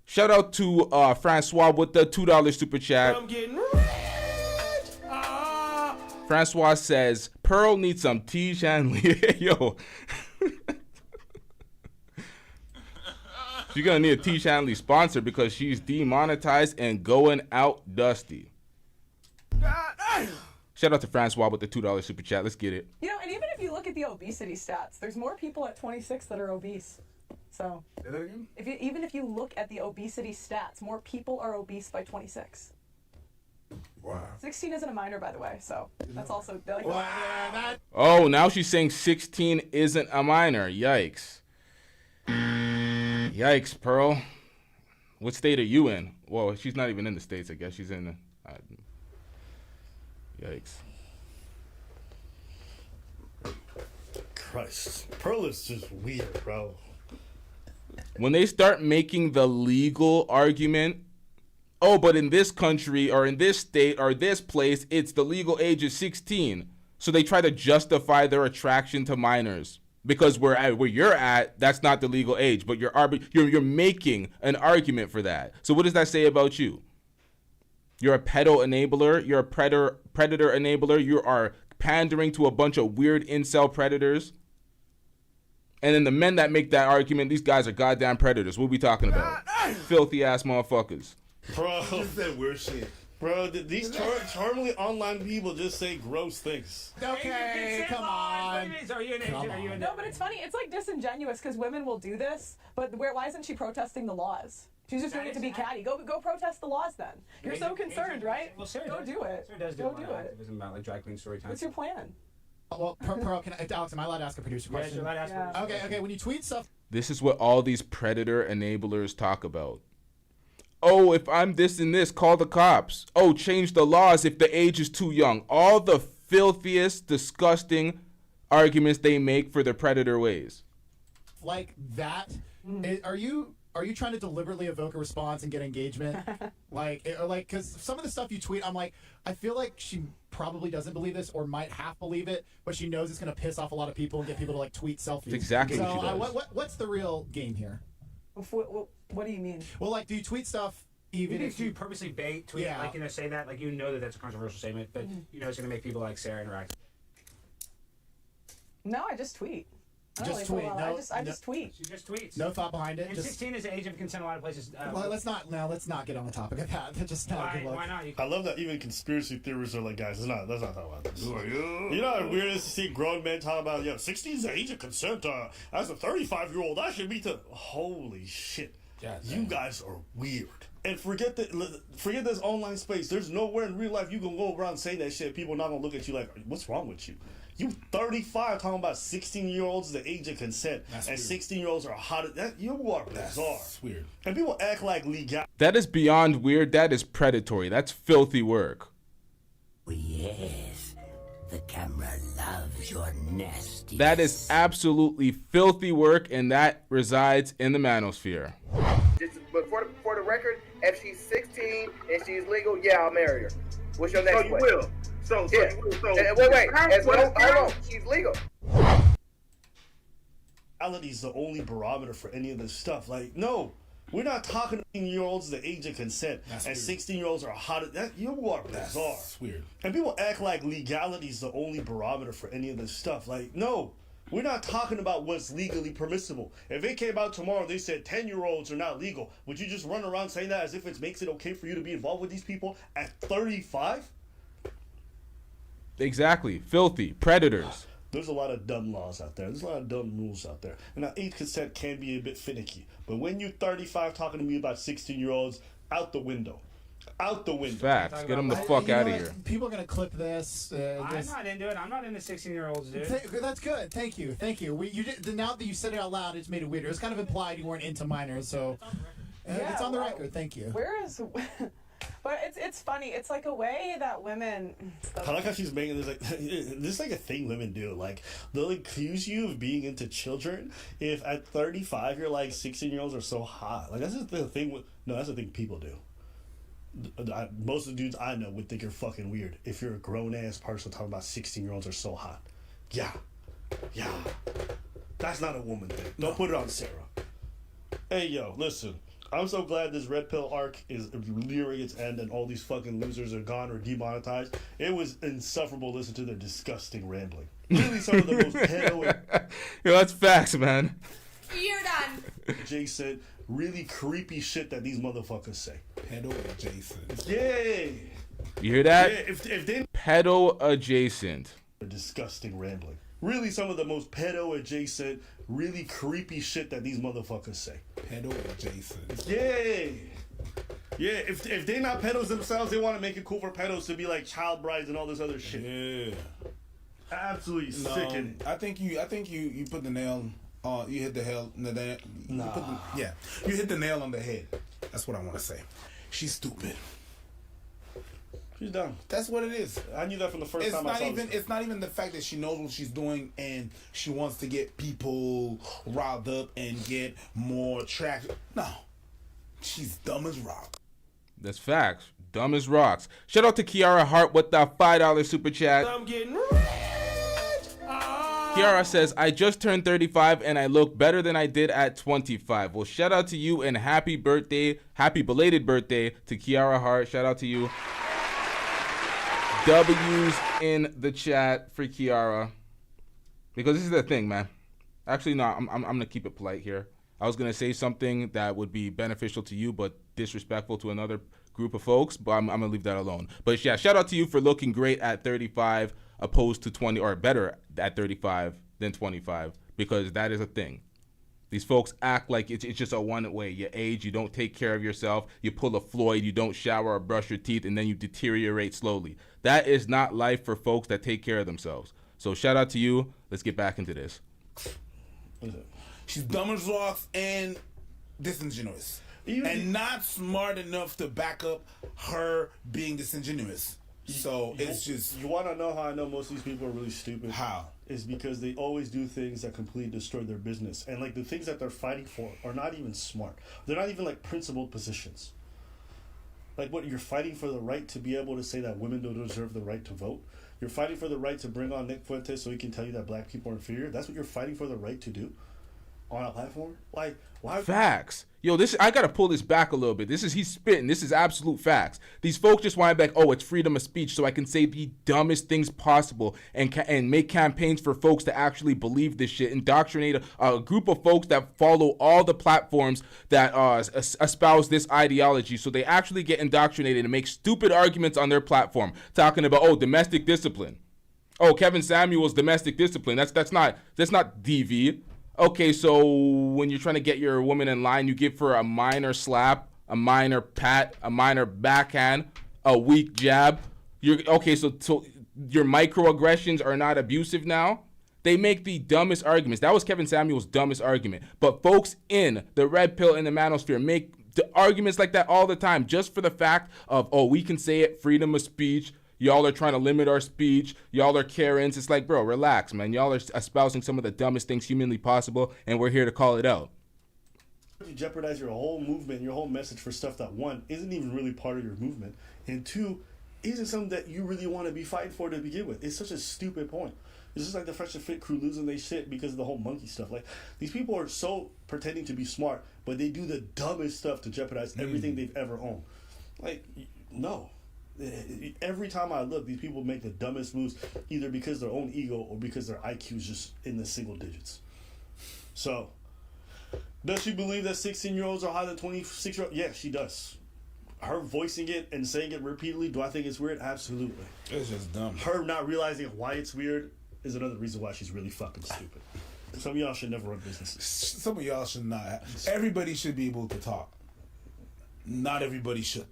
Shout out to Francois with the $2 super chat. I'm getting rich. Francois says, Pearl needs some T-Shan Lee. Yo. She's going to need a T-Shan Lee sponsor because she's demonetized and going out dusty. Shout out to Francois with the $2 super chat. Let's get it. You know, and even if you look at the obesity stats, there's more people at 26 that are obese. So, even if you look at the obesity stats, more people are obese by 26. Wow. 16 isn't a minor, by the way, so that's also... Like, Oh, now she's saying 16 isn't a minor. Yikes. Yikes, Pearl. What state are you in? Well, she's not even in the States, I guess. She's in... Yikes. Christ. Pearl is just weird, bro. When they start making the legal argument, oh, but in this country or in this state or this place, it's the legal age is 16. So they try to justify their attraction to minors because where you're at, that's not the legal age, but you're making an argument for that. So what does that say about you? You're a pedo enabler. You're a predator enabler. You are pandering to a bunch of weird incel predators. And then the men that make that argument, these guys are goddamn predators. What are we talking about? Filthy ass motherfuckers. Bro. You just said weird shit. Bro, these charmingly online people just say gross things. Okay, come on. Are you an agent? Are you No, but it's funny. It's like disingenuous because women will do this, but why isn't she protesting the laws? She's just doing it to be catty. Go protest the laws then. You're so concerned, right? Well, Sarah Go do it. Sarah does do Go a lot do of it. activism about like drag queen story time. What's your plan? Well, Pearl, Alex, am I allowed to ask a producer question? you're allowed to ask a producer question. Okay, when you tweet stuff... This is what all these predator enablers talk about. Oh, if I'm this and this, call the cops. Oh, change the laws if the age is too young. All the filthiest, disgusting arguments they make for their predator ways. Like that, are you trying to deliberately evoke a response and get engagement? Because some of the stuff you tweet, I'm like, I feel like she probably doesn't believe this or might half believe it, but she knows it's going to piss off a lot of people and get people to like tweet selfies. That's exactly so, what she does. What's the real game here? What do you mean? Well, like, do you tweet stuff even if you purposely bait tweet, like, say that, like, that that's a controversial statement, but it's going to make people like Sarah interact? No, I just tweet. I just tweet. I just tweet. She just tweets. No thought behind it. And 16 is the age of consent a lot of places. Well, let's not get on the topic of that. That's just not a good look. Why not? I love that even conspiracy theorists are like, guys, let's not talk about this. Who are you? You know how weird it is to see grown men talk about, 16 is the age of consent. As a 35-year-old, I should be to... Holy shit. You guys are weird. And forget this online space. There's nowhere in real life you can go around saying that shit. People are not going to look at you like, what's wrong with you? You 35 talking about 16-year-olds the age of consent, and 16-year-olds are hot. You are bizarre. That's weird. And people act like legal. That is beyond weird. That is predatory. That's filthy work. Yes, the camera loves your nasty. That is absolutely filthy work, and that resides in the manosphere. But for the record, if she's 16 and she's legal, yeah, I'll marry her. What's your next you question? will. So yeah. you will. So wait. Hold on. She's legal. Reality is the only barometer for any of this stuff. Like, no, we're not talking 16-year-olds the age of consent, and 16-year-olds are hot. You are bizarre. That's weird. And people act like legality is the only barometer for any of this stuff. Like, no. We're not talking about what's legally permissible. If it came out tomorrow and they said 10-year-olds are not legal, would you just run around saying that as if it makes it okay for you to be involved with these people at 35? Exactly. Filthy. Predators. There's a lot of dumb laws out there. There's a lot of dumb rules out there. And now age consent can be a bit finicky. But when you're 35 talking to me about 16-year-olds, out the window. Out the window. Facts. Get them the fuck out of here. People are going to clip this. I'm not into it. I'm not into 16-year-olds, dude. That's good. Thank you. Now that you said it out loud, it's made it weirder. It's kind of implied you weren't into minors, so it's on the record. Thank you. Where is... But it's funny. It's like a way that women... I like how she's making this like this is like a thing women do. Like they'll accuse you of being into children if at 35 you're like 16-year-olds are so hot. Like that's just the thing. That's the thing people do. Most of the dudes I know would think you're fucking weird if you're a grown ass person talking about 16-year-olds are so hot. Yeah. That's not a woman thing. Don't put it on Sarah. Hey yo, listen. I'm so glad this red pill arc is nearing its end and all these fucking losers are gone or demonetized. It was insufferable to listen to their disgusting rambling. Really some of the most pedo Yo, that's facts, man. You're done. adjacent, really creepy shit that these motherfuckers say. Pedo adjacent. Yay! You hear that? Yeah, if they pedo adjacent. Disgusting rambling. really some of the most pedo adjacent, really creepy shit that these motherfuckers say. Pedo adjacent. Yeah. Yeah, if they're not pedos themselves, they want to make it cool for pedos to be like child brides and all this other shit. Yeah. Absolutely sickening. I think you put the nail on. You hit the hell. You hit the nail on the head. That's what I want to say. She's stupid. She's dumb. That's what it is. I knew that from the first time I saw this. It's not even the fact that she knows what she's doing and she wants to get people riled up and get more traction. No. She's dumb as rock. That's facts. Dumb as rocks. Shout out to Kiara Hart with the $5 super chat. I'm getting rich. Kiara says, I just turned 35 and I look better than I did at 25. Well, shout out to you and happy belated birthday to Kiara Hart. Shout out to you. W's in the chat for Kiara. Because this is the thing, man. Actually, no, I'm going to keep it polite here. I was going to say something that would be beneficial to you, but disrespectful to another group of folks, but I'm going to leave that alone. But yeah, shout out to you for looking great at 35 opposed to 20, or better at 35 than 25, because that is a thing. These folks act like it's just a one way. You age, you don't take care of yourself, you pull a Floyd, you don't shower or brush your teeth, and then you deteriorate slowly. That is not life for folks that take care of themselves. So shout out to you. Let's get back into this. She's dumb as rocks and disingenuous. And not smart enough to back up her being disingenuous. So it's just... You want to know how I know most of these people are really stupid? How? Is because they always do things that completely destroy their business. And like the things that they're fighting for are not even smart. They're not even like principled positions. Like what, you're fighting for the right to be able to say that women don't deserve the right to vote? You're fighting for the right to bring on Nick Fuentes so he can tell you that black people are inferior? That's what you're fighting for the right to do? On a platform? Like, why? Facts. Yo, I gotta pull this back a little bit. He's spitting. This is absolute facts. These folks just want to be like, oh, it's freedom of speech, so I can say the dumbest things possible and make campaigns for folks to actually believe this shit, indoctrinate a group of folks that follow all the platforms that espouse this ideology, so they actually get indoctrinated and make stupid arguments on their platform, talking about, oh, domestic discipline. Oh, Kevin Samuel's domestic discipline. That's not DV. Okay, so when you're trying to get your woman in line, you give her a minor slap, a minor pat, a minor backhand, a weak jab. So your microaggressions are not abusive now? They make the dumbest arguments. That was Kevin Samuel's dumbest argument. But folks in the red pill and the manosphere make the arguments like that all the time just for the fact of, oh, we can say it, freedom of speech. Y'all are trying to limit our speech. Y'all are Karens. It's like, bro, relax, man. Y'all are espousing some of the dumbest things humanly possible, and we're here to call it out. You jeopardize your whole movement, your whole message for stuff that, one, isn't even really part of your movement, and two, isn't something that you really want to be fighting for to begin with. It's such a stupid point. It's just like the Fresh and Fit crew losing their shit because of the whole monkey stuff. Like, these people are so pretending to be smart, but they do the dumbest stuff to jeopardize everything they've ever owned. Like, no. Every time I look, these people make the dumbest moves, either because their own ego or because their IQ is just in the single digits. So, does she believe that 16-year-olds are higher than 26-year-olds? Yeah, she does. Her voicing it and saying it repeatedly, do I think it's weird? Absolutely. It's just dumb. Her not realizing why it's weird is another reason why she's really fucking stupid. Some of y'all should never run businesses. Some of y'all should not. Everybody should be able to talk. Not everybody should.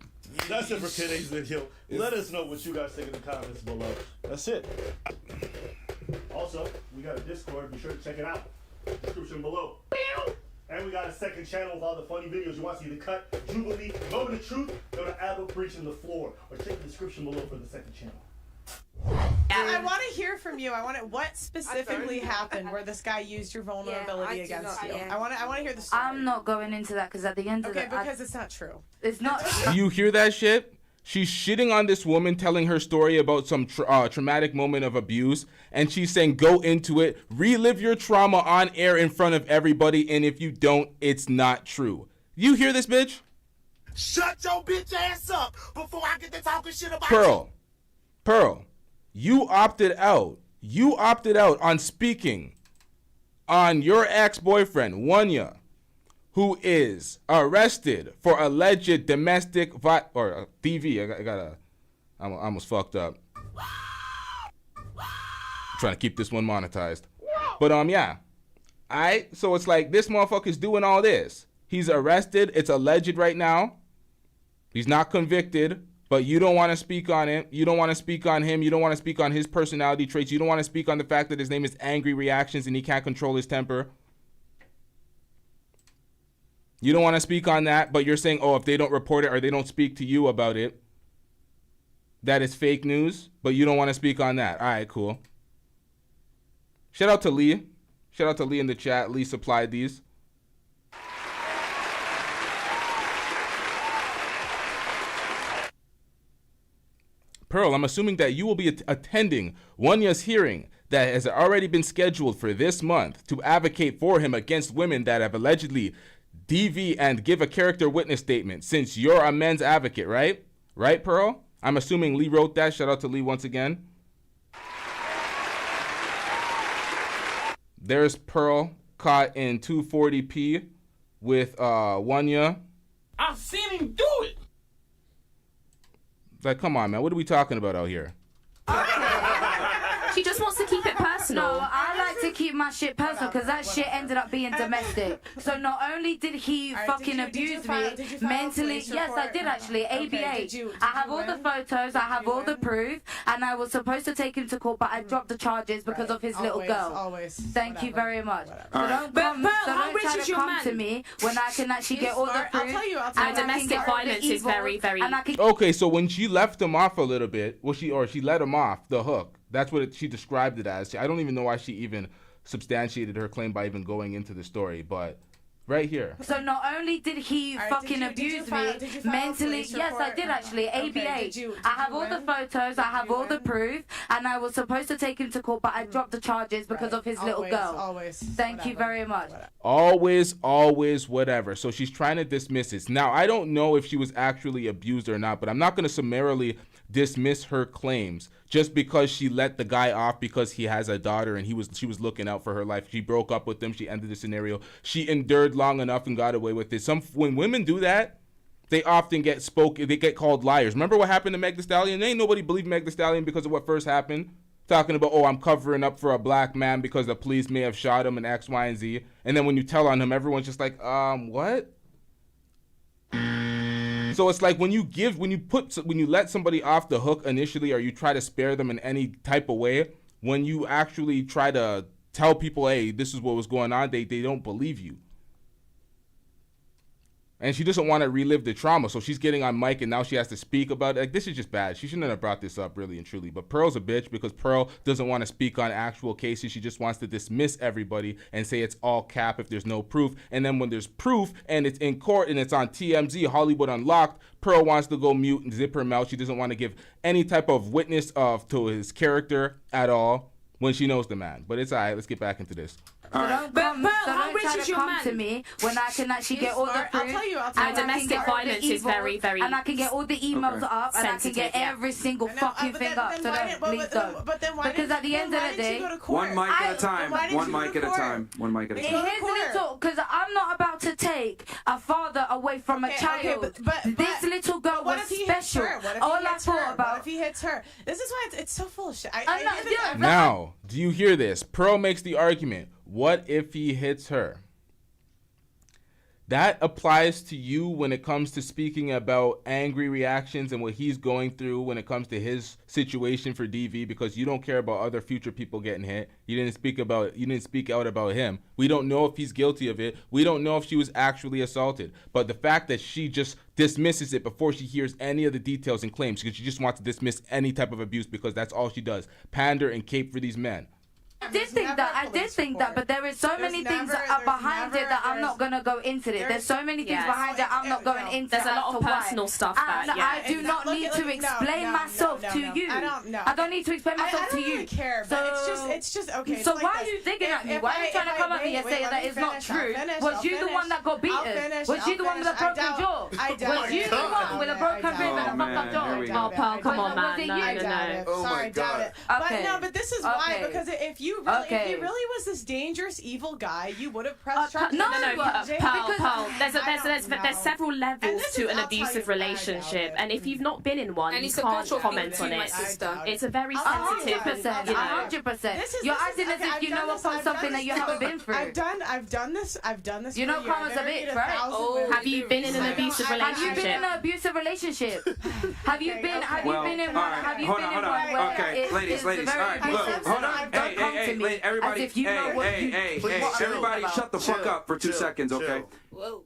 That's it for today's video. Let us know what you guys think in the comments below. That's it. Also, we got a Discord. Be sure to check it out. Description below. And we got a second channel with all the funny videos. You want to see the cut, Jubilee, Moment of Truth, go to Abba Preaching the Floor. Or check the description below for the second channel. I want to hear from you. What specifically happened where this guy used your vulnerability against you? I want to hear the story. I'm not going into that because at the end of the because it's not true. It's not. You hear that shit? She's shitting on this woman, telling her story about some traumatic moment of abuse, and she's saying, go into it, relive your trauma on air in front of everybody, and if you don't, it's not true. You hear this, bitch? Shut your bitch ass up before I get to talking shit about you. Pearl, you opted out. You opted out on speaking on your ex-boyfriend, Wanya, who is arrested for alleged domestic DV. I almost fucked up. Trying to keep this one monetized. But yeah. So it's like this motherfucker's doing all this. He's arrested. It's alleged right now. He's not convicted, but you don't want to speak on it. You don't want to speak on him. You don't want to speak on his personality traits. You don't want to speak on the fact that his name is Angry Reactions and he can't control his temper. You don't want to speak on that, but you're saying, oh, if they don't report it or they don't speak to you about it, that is fake news, but you don't want to speak on that. All right, cool. Shout out to Lee. Shout out to Lee in the chat. Lee supplied these. Pearl, I'm assuming that you will be attending Wanya's hearing that has already been scheduled for this month to advocate for him against women that have allegedly DV and give a character witness statement, since you're a men's advocate, right? Right, Pearl? I'm assuming Lee wrote that. Shout out to Lee once again. There's Pearl caught in 240p with Wanya. I've seen him do it. Like, come on, man. What are we talking about out here? She just wants to keep it personal. No, I like to keep my shit personal because that shit ended up being domestic. So not only did he fucking abuse me mentally, yes, I did actually, ABH. I have all the photos, I have all the proof, and I was supposed to take him to court, but I dropped the charges because of his little girl. Thank you very much. So don't come, try to come to me when I can actually get all the proof. And domestic violence is very, very... Okay, so when she left him off a little bit, she let him off the hook. That's what she described it as. I don't even know why she even substantiated her claim by even going into the story, but right here. So not only did he fucking abuse me mentally, yes, I did actually, ABH. I have all the photos, I have all the proof, and I was supposed to take him to court, but I dropped the charges because of his little girl. Thank you very much. Always, whatever. So she's trying to dismiss it. Now, I don't know if she was actually abused or not, but I'm not going to summarily dismiss her claims just because she let the guy off because he has a daughter and she was looking out for her life. She broke up with him. She ended the scenario. She endured long enough and got away with it. When women do that, they often get they get called liars. Remember what happened to Meg Thee Stallion? Ain't nobody believed Meg Thee Stallion because of what first happened. Talking about, oh, I'm covering up for a black man because the police may have shot him and X, Y, and Z. And then when you tell on him, everyone's just like, what? So it's like when you let somebody off the hook initially, or you try to spare them in any type of way, when you actually try to tell people, hey, this is what was going on, they don't believe you. And she doesn't want to relive the trauma, so she's getting on mic and now she has to speak about it. Like, this is just bad. She shouldn't have brought this up, really and truly. But Pearl's a bitch because Pearl doesn't want to speak on actual cases. She just wants to dismiss everybody and say it's all cap if there's no proof. And then when there's proof and it's in court and it's on TMZ, Hollywood Unlocked, Pearl wants to go mute and zip her mouth. She doesn't want to give any type of witness to his character at all when she knows the man. But it's all right. Let's get back into this. So don't come to me when I can actually get all the proof. Domestic violence is very, very... And I can get all the emails up and I can get every single fucking thing up. So please don't. Because at the end of the day... One mic at a time. One mic at a time. One mic at a time. Here's a little... Because I'm not about to take a father away from a child. This little girl was special. All I thought about... What if he hits her? This is why it's so full of shit. Now, do you hear this? Pearl makes the argument. What if he hits her? That applies to you when it comes to speaking about angry reactions and what he's going through when it comes to his situation for DV, because you don't care about other future people getting hit. You didn't speak out about him. We don't know if he's guilty of it. We don't know if she was actually assaulted. But the fact that she just dismisses it before she hears any of the details and claims, because she just wants to dismiss any type of abuse because that's all she does. Pander and cape for these men. I did think that, but there is so many things behind it that I'm not going to go into it. There's so many things behind it I'm not going into. There's a lot of personal stuff and I do not need to explain myself to you. I don't need to explain myself to you. I don't really care, but it's just okay. So why are you digging at me? Why are you trying to come at me and say that it's not true? Was you the one that got beaten? Was you the one with a broken jaw? Was you the one with a broken rib and a fucked up jaw? Oh, Pearl, come on, man. No. Sorry, doubt it. But no, but this is why, because if you you really, if he really was this dangerous, evil guy, you would have pressed charges. No, Pearl. There's several levels to an abusive relationship, and if you've not been in one, And you it's a can't cultural comment thing on too, my it. sister. It's a very sensitive, 100%. You're acting as if you know about something that you haven't been through. I've done this. You know karma's a bitch, right? Have you been in an abusive relationship? Have you been in an abusive relationship? Have you been? Have you been in one? Have you been in one where Okay, ladies, all right, look, hold on. Hey, everybody, everybody shut the fuck up for 2 seconds, okay?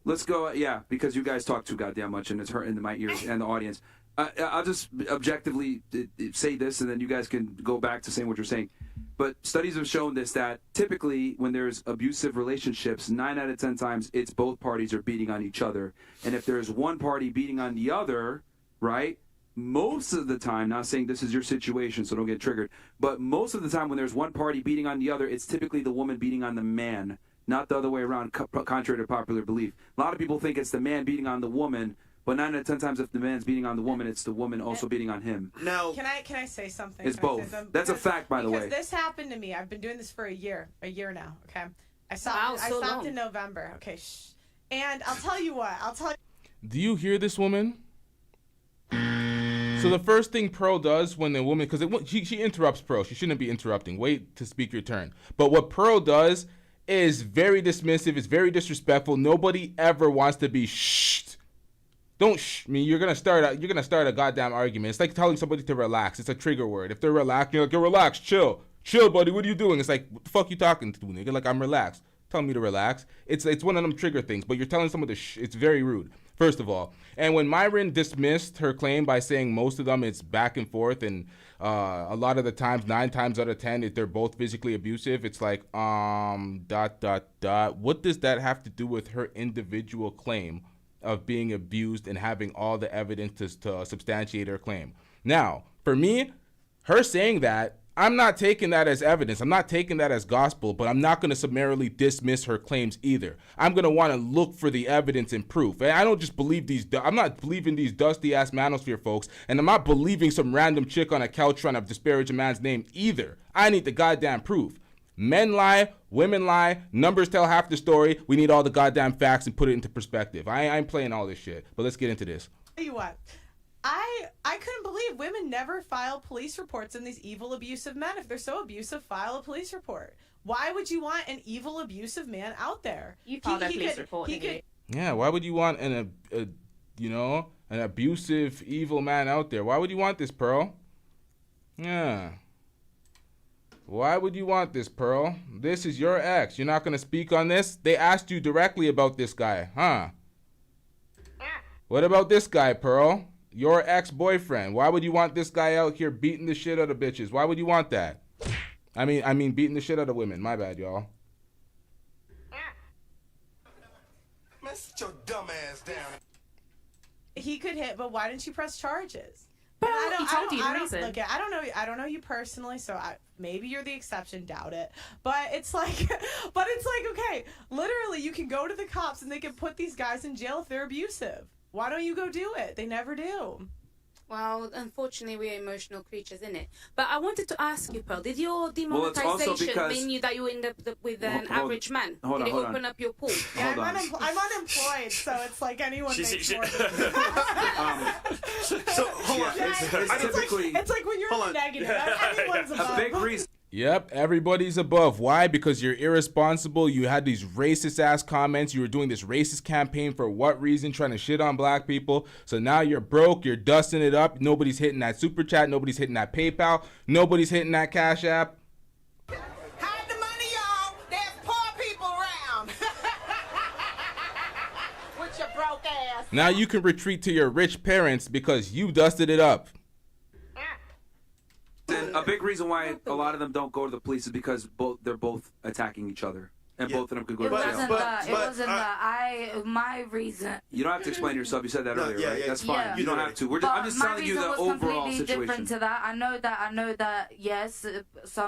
Let's go, because you guys talk too goddamn much and it's hurting my ears and the audience. I'll just objectively say this and then you guys can go back to saying what you're saying. But studies have shown this, that typically when there's abusive relationships, 9 out of 10 times it's both parties are beating on each other. And if there's one party beating on the other, right? Most of the time, not saying this is your situation, so don't get triggered, but most of the time when there's one party beating on the other, it's typically the woman beating on the man, not the other way around, contrary to popular belief. A lot of people think it's the man beating on the woman, but 9 out of 10 times if the man's beating on the woman, it's the woman also beating on him. Now, can I say something? It's both. That's a fact, by the way. Because this happened to me. I've been doing this for a year now. Okay, I stopped in November. Okay, and I'll tell you what. Do you hear this woman? So the first thing Pearl does when the woman, because she interrupts Pearl. She shouldn't be interrupting. Wait to speak your turn. But what Pearl does is very dismissive. It's very disrespectful. Nobody ever wants to be shh. Don't shh me. You're gonna start a goddamn argument. It's like telling somebody to relax. It's a trigger word. If they're relaxed, you're like, yo, relax, chill, buddy. What are you doing? It's like, what the fuck you talking to, nigga? Like, I'm relaxed. Telling me to relax. It's one of them trigger things. But you're telling someone to shh. It's very rude. First of all. And when Myron dismissed her claim by saying most of them it's back and forth and a lot of the times, 9 times out of 10, if they're both physically abusive, it's like, ... What does that have to do with her individual claim of being abused and having all the evidence to substantiate her claim? Now, for me, her saying that, I'm not taking that as evidence. I'm not taking that as gospel, but I'm not going to summarily dismiss her claims either. I'm going to want to look for the evidence and proof. And I don't just believe I'm not believing these dusty-ass manosphere folks, and I'm not believing some random chick on a couch trying to disparage a man's name either. I need the goddamn proof. Men lie, women lie, numbers tell half the story. We need all the goddamn facts and put it into perspective. I ain't playing all this shit, but let's get into this. Tell you what. I couldn't believe women never file police reports on these evil, abusive men. If they're so abusive, file a police report. Why would you want an evil, abusive man out there? You filed a police report, didn't you? Yeah, why would you want an abusive, evil man out there? Why would you want this, Pearl? Yeah. Why would you want this, Pearl? This is your ex. You're not going to speak on this? They asked you directly about this guy, huh? What about this guy, Pearl? Your ex-boyfriend. Why would you want this guy out here beating the shit out of bitches? Why would you want that? I mean beating the shit out of women. My bad, y'all. Man, sit your dumb ass down. He could hit, but why didn't you press charges? But he told you the reason. Look, I don't know you personally, so maybe you're the exception. Doubt it. But it's like, okay, literally, you can go to the cops and they can put these guys in jail if they're abusive. Why don't you go do it? They never do. Well, unfortunately, we're emotional creatures, innit? But I wanted to ask you, Pearl, did your demonetization mean you that you end up with an average man? Did it open up your pool? Yeah, I'm unemployed, so it's like anyone makes more than me. So, hold on. It's like when you're in the negative. Anyone's above. A big reason. Yep, everybody's above. Why? Because you're irresponsible. You had these racist-ass comments. You were doing this racist campaign for what reason? Trying to shit on black people. So now you're broke. You're dusting it up. Nobody's hitting that super chat. Nobody's hitting that PayPal. Nobody's hitting that Cash App. Hide the money, y'all. There's poor people around. With your broke ass. Now you can retreat to your rich parents because you dusted it up. And a big reason why a lot of them don't go to the police is because they're both attacking each other, and both of them could go to jail. It wasn't that. My reason. You don't have to explain yourself. You said that earlier, right? That's fine. Yeah. You don't have to. I'm just telling you the overall situation. Different to that. I know that. Yes,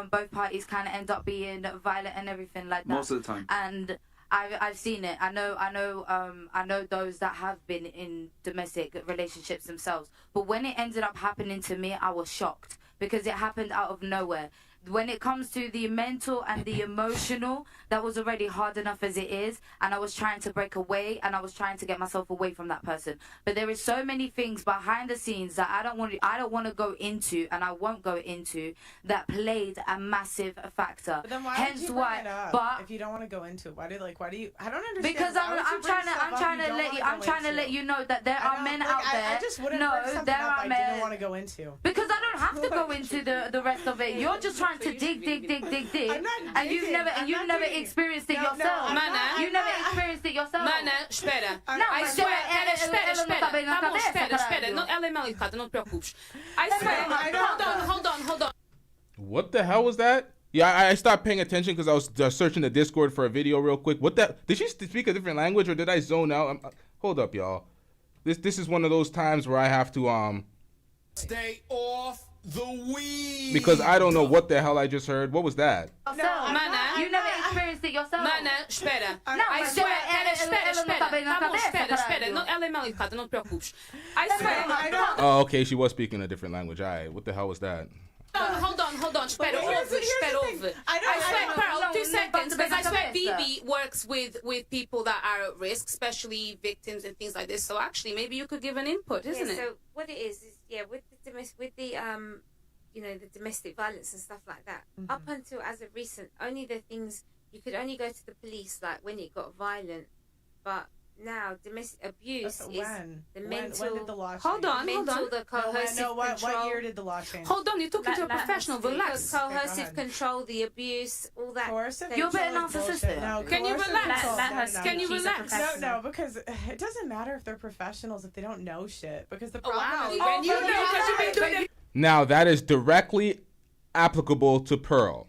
both parties kind of end up being violent and everything like that. Most of the time. And I've seen it. I know those that have been in domestic relationships themselves. But when it ended up happening to me, I was shocked because it happened out of nowhere. when it comes to the mental and the emotional, that was already hard enough as it is, and I was trying to break away, and I was trying to get myself away from that person. But there is so many things behind the scenes that I don't want to go into, and I won't go into, that played a massive factor. But then why Hence would you why, bring it up but if you don't want to go into it? Why do you? I don't understand. because Why would you I'm bring trying stuff up to you don't let you wanna I'm go trying to into? let you know that there I are don't- men like, out there. I just wouldn't No, bring something there up are I men. didn't want to go into. Because I don't have to go into the rest of it. You're just trying to dig, and you've never experienced it yourself. You never experienced it yourself. Mana, espera. Não, I mas swear, ela não tá bem na Tá bom, cabeça, espera. caralho. Não, ela é mal educada, não te preocupes. I swear, hold on. What the hell was that? Yeah, I stopped paying attention because I was searching the Discord for a video real quick. What that? Did she speak a different language or did I zone out? Hold up, y'all. This is one of those times where I have to Stay off the weed. because I don't know what the hell I just heard. What was that? Mana, you never experienced it yourself. Mana, espera. Não, I mas swear, ela não tá bem na Tá bom, cabeça, espera. caralho. Não, ela é mal educada, não te preocupes. I swear. Oh, okay, she was speaking a different language. All right, what the hell was that? Hold on. Espera, ouve. I swear, Pearl, 2 seconds, because I swear BB works with people that are at risk, especially victims and things like this. So actually, maybe you could give an input, isn't it? So what it is with the the domestic violence and stuff like that. Up until as of recent, only the things you could only go to the police like when it got violent, but now domestic abuse is the mental. When did the law change? Hold on. The coercive what control. year did the law change? Hold on, you're talking to a professional. Relax. The coercive control, the abuse, all that. Coercive You're a bit control is bullshit. narcissistic. No, Can you coercive relax? control- Let her no, speak. Can you She's a relax? professional. No, because it doesn't matter if they're professionals if they don't know shit. Because the Oh, problem wow. is And you know because you've been doing it. Now that is directly applicable to Pearl.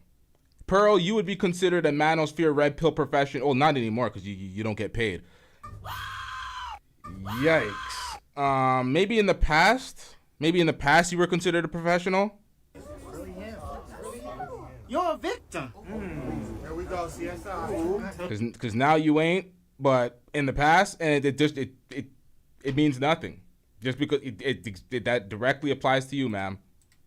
Pearl, you would be considered a manosphere red pill professional. Oh, not anymore because you don't get paid. Yikes. Maybe in the past you were considered a professional. You're a victim. There we go, CSI. Because now you ain't, but in the past, and it means nothing. Just because it that directly applies to you, ma'am.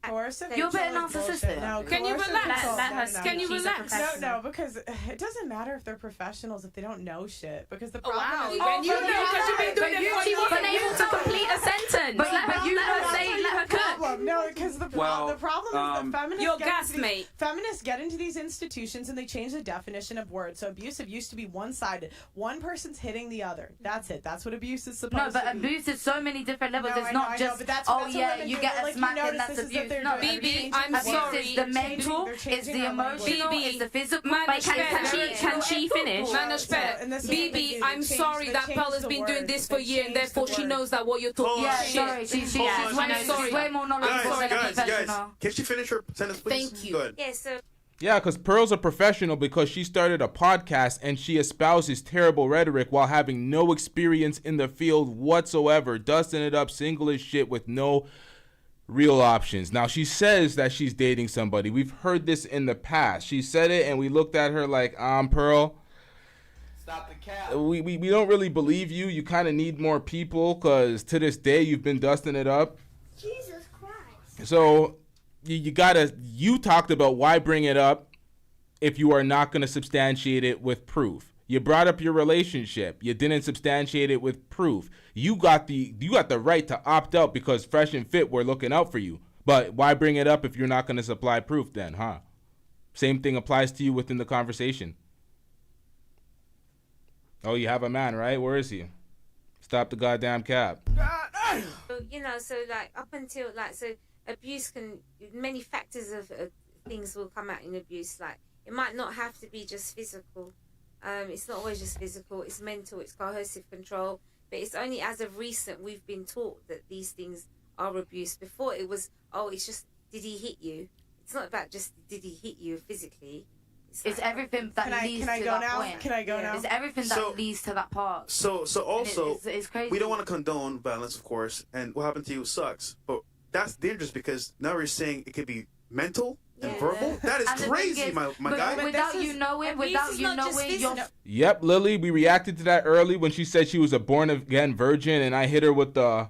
Coercive You're a bit control is bullshit. narcissistic. No, Can you coercive relax? control- Let her no, speak. Can you She's a relax? professional. No, because it doesn't matter if they're professionals if they don't know shit. Because the Oh, problem wow. is And you know because you've been doing it for She years. wasn't able to complete a sentence. But Let her cook. problem. No, because the problem is that feminists Your get into gasmate. these, feminists get into these institutions and they change the definition of words. So abusive used to be one-sided. One person's hitting the other. That's it. That's what abuse is supposed No, to but be. abuse is so many different levels. No, It's I not know, just but that's oh what yeah, women you do. get a Like, you smack and notice that's this is that abuse. they're No, doing. BB, They're I'm changing sorry. It's the They're mental, changing it's the our language. emotional, BB. it's the physical. Man, like, Can she finish? Man, espera. BB, I'm sorry that Pearl has been doing this for years and therefore she knows that what you're talking Yeah, about. sorry, she's I'm way, way more knowledgeable than a Guys, professional. can she finish her sentence, please? Thank you. Go ahead. Yeah, so Yeah, because Pearl's a professional because she started a podcast and she espouses terrible rhetoric while having no experience in the field whatsoever, dusting it up single as shit with no real options. Now, she says that she's dating somebody. We've heard this in the past. She said it and we looked at her like, Pearl, Stop the cap. we don't really believe you. You kind of need more people because to this day you've been dusting it up. Jesus Christ. So you talked about why bring it up if you are not going to substantiate it with proof. You brought up your relationship. You didn't substantiate it with proof. You got the right to opt out because Fresh and Fit were looking out for you. But why bring it up if you're not going to supply proof then, huh? Same thing applies to you within the conversation. Oh, you have a man, right? Where is he? Stop the goddamn cap. so like up until like so abuse can many factors of things will come out in abuse. Like it might not have to be just physical. It's not always just physical. It's mental. It's coercive control. But it's only as of recent we've been taught that these things are abuse. Before it was it's just did he hit you? It's not about just did he hit you physically. It's everything that leads to that point. Can I go now? It's everything that leads to that part. So also, it's crazy. we don't want to condone violence, of course, and what happened to you sucks. But that's dangerous because now we're saying it could be mental and verbal. That is And the thing crazy, is, my but guy. Without you knowing, you're Yep, Lily, we reacted to that early when she said she was a born-again virgin, and I hit her with the...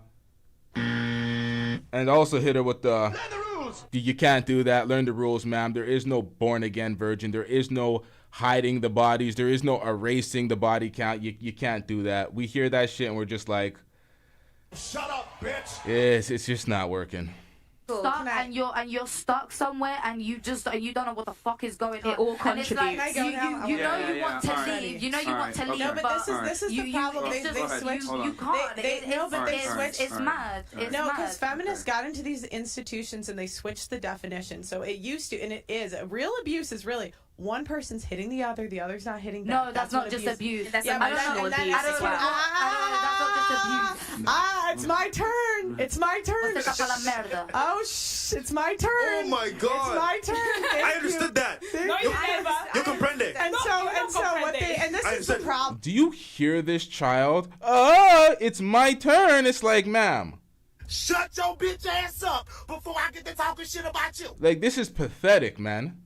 And also hit her with the... rules. You can't do that. Learn the rules, ma'am. There is no born again virgin. There is no hiding the bodies. There is no erasing the body count. You can't do that. We hear that shit and we're just like, shut up, bitch. yes, it's just not working. Stuck and you're stuck somewhere and you don't know what the fuck is going on. It all And it's like, contributes. you know you want to leave. You know you want to leave. No, but this is the problem. They switched. You can't. They switched. It's mad. It's No, mad. because feminists got into these institutions and they switched the definition. So it used to, and it is, real abuse is really one person's hitting the other's not hitting them. No, that's not just abuse. That's Yeah, but emotional then- abuse as well. That's not just abuse. It's my turn. It's my turn. Oh, it's my turn. Oh my God. It's my turn. I understood that. No, you comprende. And so what they, and this is the problem. Do you hear this child? It's my turn. It's like, ma'am. Shut your bitch ass up before I get to talking shit about you. Like, this is pathetic, man.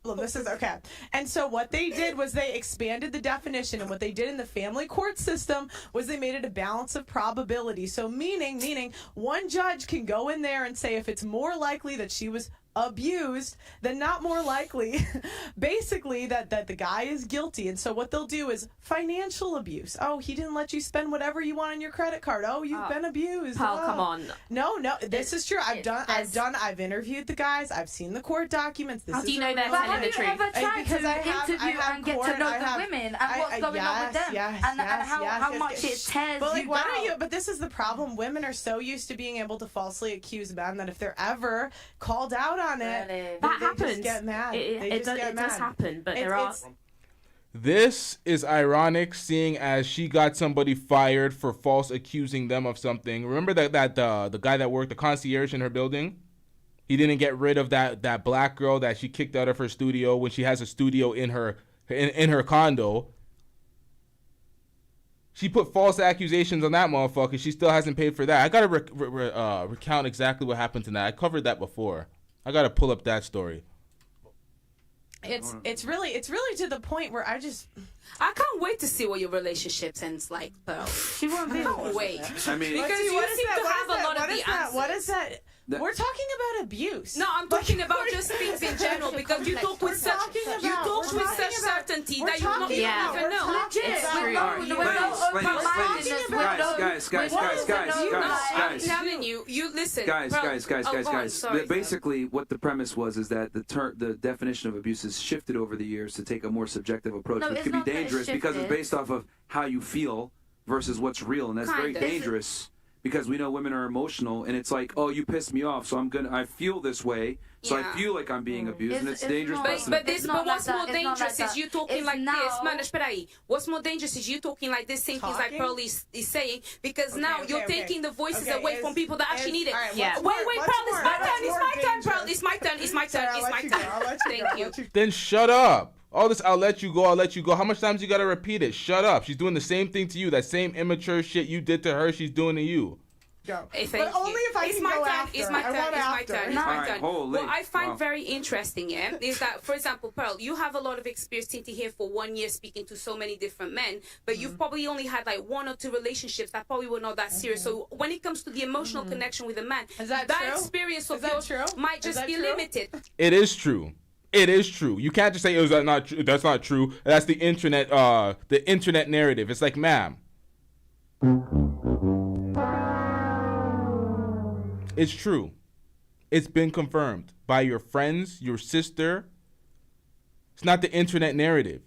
Well, this is okay. And so what they did was they expanded the definition, and what they did in the family court system was they made it a balance of probability. So meaning one judge can go in there and say if it's more likely that she was abused, then not more likely basically that the guy is guilty. And so what they'll do is financial abuse. Oh, he didn't let you spend whatever you want on your credit card. Oh, you've been abused. Paul, Oh. come on. No, this is true. I've interviewed the guys. I've seen the court documents. This How do you is know a they're real- telling the truth? Have you ever tried Because I to have interview and get to know the women and what's going on with them and how much it tears but you down? But this is the problem. Women are so used to being able to falsely accuse men that if they're ever called out on it, That they happens. just get mad. It does happen, but there are. This is ironic, seeing as she got somebody fired for false accusing them of something. Remember that the guy that worked the concierge in her building? He didn't get rid of that black girl that she kicked out of her studio when she has a studio in her condo. She put false accusations on that motherfucker. She still hasn't paid for that. I gotta recount exactly what happened to that. I covered that before. I gotta pull up that story. It's really to the point where I can't wait to see what your relationship ends like, Pearl. She won't be. I can't wait. I mean, because you seem to have a lot of the answers. What is that? We're talking about abuse. No, I'm talking about just things in general because you talk with such certainty that you don't even know. Guys. I'm telling you, listen. Guys. Basically, what the premise was is that the definition of abuse has shifted over the years to take a more subjective approach, which could be dangerous because it's based off of how you feel versus what's real, and that's very dangerous. Because we know women are emotional, and it's like, oh, you pissed me off, so I feel this way, so I feel like I'm being abused, and it's dangerous. But what's more dangerous is you talking like this. Man, espera aí. What's more dangerous is you talking like this, saying things like Pearly is saying, because now you're taking the voices away from people that actually need it. Yeah. Wait, Pearl, it's my turn, Pearl. It's my turn. Thank you. Then shut up. All this, I'll let you go. How much times you gotta repeat it? Shut up. She's doing the same thing to you. That same immature shit you did to her, she's doing to you. Go. But only if I can go after. It's my turn. Holy. What I find very interesting, is that, for example, Pearl, you have a lot of experience sitting here for 1 year speaking to so many different men, but you've probably only had like 1 or 2 relationships that probably were not that serious. So when it comes to the emotional connection with a man, that experience of yours might just be limited. It is true. It is true. You can't just say, "Oh, that's not true." That's not true. That's the internet. The internet narrative. It's like, ma'am. It's true. It's been confirmed by your friends, your sister. It's not the internet narrative.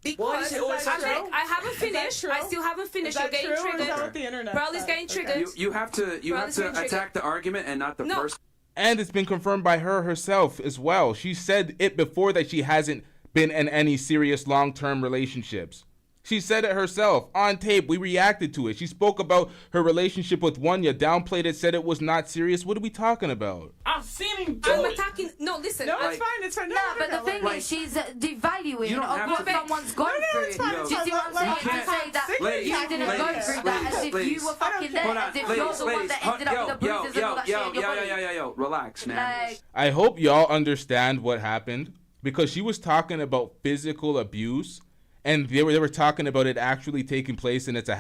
Because I haven't finished. I still haven't finished. You're getting triggered. Pearl is getting triggered. You have to attack the argument and not the person. And it's been confirmed by her herself as well. She said it before that she hasn't been in any serious long-term relationships. She said it herself on tape. We reacted to it. She spoke about her relationship with Wanya, downplayed it, said it was not serious. What are we talking about? I've seen him do I'm it. attacking. No, listen. No, it's fine. It's fine. No, but the thing is, she's devaluing of what someone's gone through. Do you see what I'm saying? To say that you didn't go through that as if you were fucking there, as if you're the one that ended up with the bruises and all that shit in your body. Yo, relax, man. I hope y'all understand what happened, because she was talking about physical abuse. And they were talking about it actually taking place, and it's an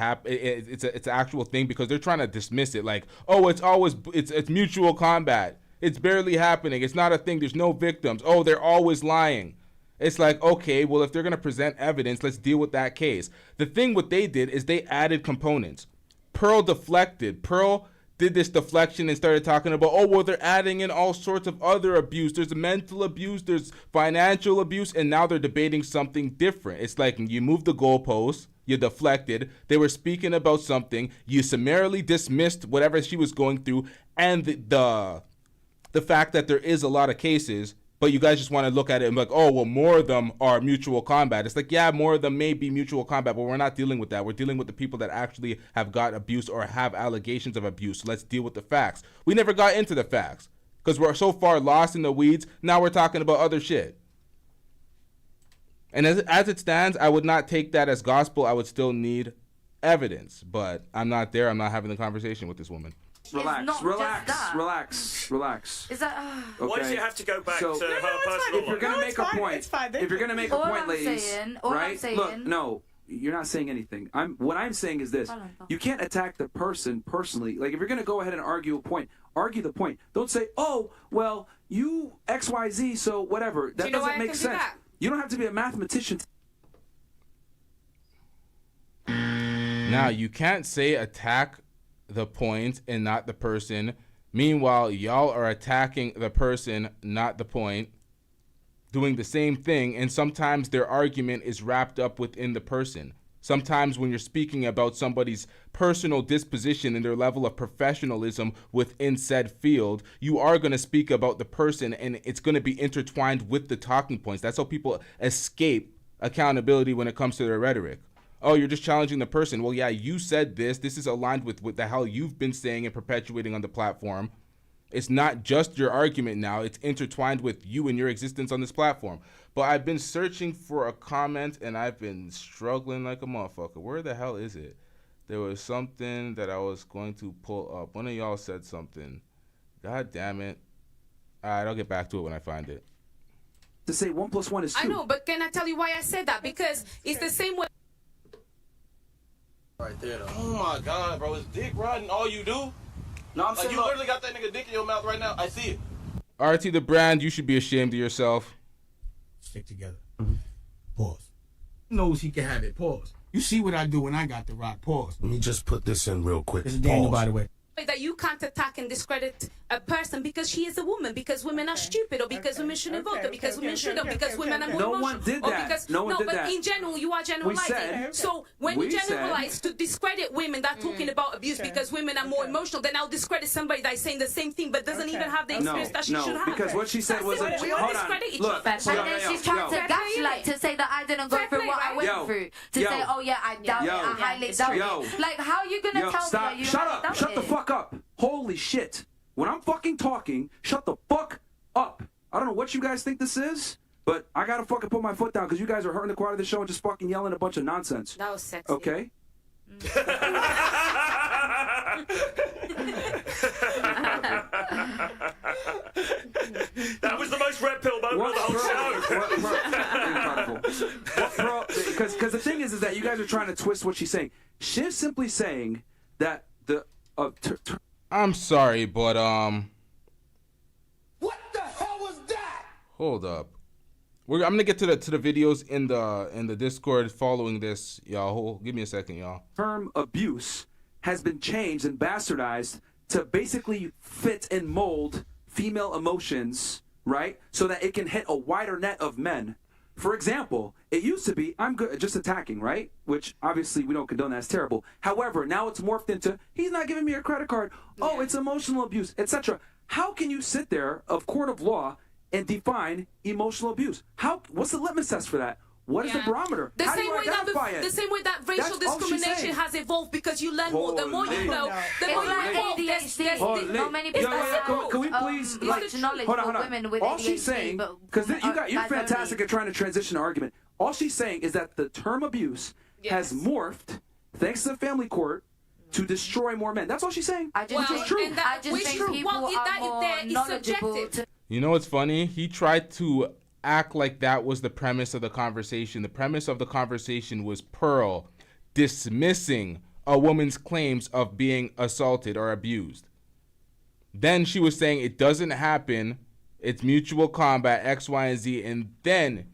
actual thing, because they're trying to dismiss it like, oh, it's mutual combat. It's barely happening. It's not a thing. There's no victims. Oh, they're always lying. It's like, okay, well, if they're going to present evidence, let's deal with that case. The thing what they did is they added components. Pearl deflected. Pearl did this deflection and started talking about, oh, well, they're adding in all sorts of other abuse. There's mental abuse, there's financial abuse, and now they're debating something different. It's like you moved the goalposts, you deflected, they were speaking about something, you summarily dismissed whatever she was going through, and the fact that there is a lot of cases, but you guys just want to look at it and be like, oh, well, more of them are mutual combat. It's like, yeah, more of them may be mutual combat, but we're not dealing with that. We're dealing with the people that actually have got abuse or have allegations of abuse. So let's deal with the facts. We never got into the facts because we're so far lost in the weeds. Now we're talking about other shit. And as it stands, I would not take that as gospel. I would still need evidence, but I'm not there. I'm not having the conversation with this woman. Relax. Is that? Okay. Why does it have to go back to her personal If you're gonna make a point, if you're gonna make a point, ladies, right? Look, no, you're not saying anything. What I'm saying is this: you can't attack the person personally. Like if you're gonna go ahead and argue a point, argue the point. Don't say, oh, well, you XYZ, so whatever. That doesn't make sense. You don't have to be a mathematician. Now you can't say attack the point and not the person. Meanwhile, y'all are attacking the person, not the point, doing the same thing, and sometimes their argument is wrapped up within the person. Sometimes when you're speaking about somebody's personal disposition and their level of professionalism within said field, you are going to speak about the person, and it's going to be intertwined with the talking points. That's how people escape accountability when it comes to their rhetoric. Oh, you're just challenging the person. Well, yeah, you said this. This is aligned with what the hell you've been saying and perpetuating on the platform. It's not just your argument now. It's intertwined with you and your existence on this platform. But I've been searching for a comment, and I've been struggling like a motherfucker. Where the hell is it? There was something that I was going to pull up. One of y'all said something. God damn it. All right, I'll get back to it when I find it. To say 1 + 1 is 2. I know, but can I tell you why I said that? Because it's the same way. Right there, though. Oh my God, bro, it's dick riding all you do. No, I'm saying you literally got that nigga dick in your mouth right now. I see it. RT the brand, you should be ashamed of yourself. Stick together. Pause. Knows he can have it. Pause. You see what I do when I got the rock. Pause. Let me just put this in real quick. This is Daniel, by the way. That you can't attack and discredit a person because she is a woman, because women are stupid, or because women shouldn't vote, or because women should, or because women are more emotional. No one did that. No one did that. But in general, you are generalizing. So when you generalize to discredit women that are talking about abuse because women are more emotional, then I'll discredit somebody that is saying the same thing but doesn't even have the experience that she should have. Because what she said was we all discredit each other. And then she's trying to gaslight to say that I didn't go through what I went through. To say, oh yeah, I doubt it, I highly doubt it. Like, how are you gonna tell me that you Shut up! Shut the fuck up! Holy shit. When I'm fucking talking, shut the fuck up. I don't know what you guys think this is, but I gotta fucking put my foot down because you guys are hurting the quality of the show and just fucking yelling a bunch of nonsense. That was sexy. Okay? That was the most red pill moment of the whole show. Because the thing is that you guys are trying to twist what she's saying. She's simply saying that the... I'm sorry, but What the hell was that? hold up. I'm gonna get to the videos in the Discord following this, y'all. Give me a second, y'all. Term abuse has been changed and bastardized to basically fit and mold female emotions, right? So that it can hit a wider net of men. For example, it used to be, I'm good, just attacking, right? Which obviously we don't condone, that's terrible. However, now it's morphed into, he's not giving me a credit card. Oh, it's emotional abuse, etc. How can you sit there of court of law and define emotional abuse? What's the litmus test for that? What is the barometer? How do you identify it? The same way that racial discrimination has evolved because you learn more. The more you know, the more you evolve. Not many people can we please much knowledge for women with all ADHD, she's saying, because you're fantastic at trying to transition an argument. All she's saying is that the term abuse has morphed, thanks to the family court, to destroy more men. That's all she's saying. I just think people are more knowledgeable. You know what's funny? He tried to act like that was the premise of the conversation. The premise of the conversation was Pearl dismissing a woman's claims of being assaulted or abused. Then she was saying it doesn't happen. It's mutual combat, X, Y, and Z. And then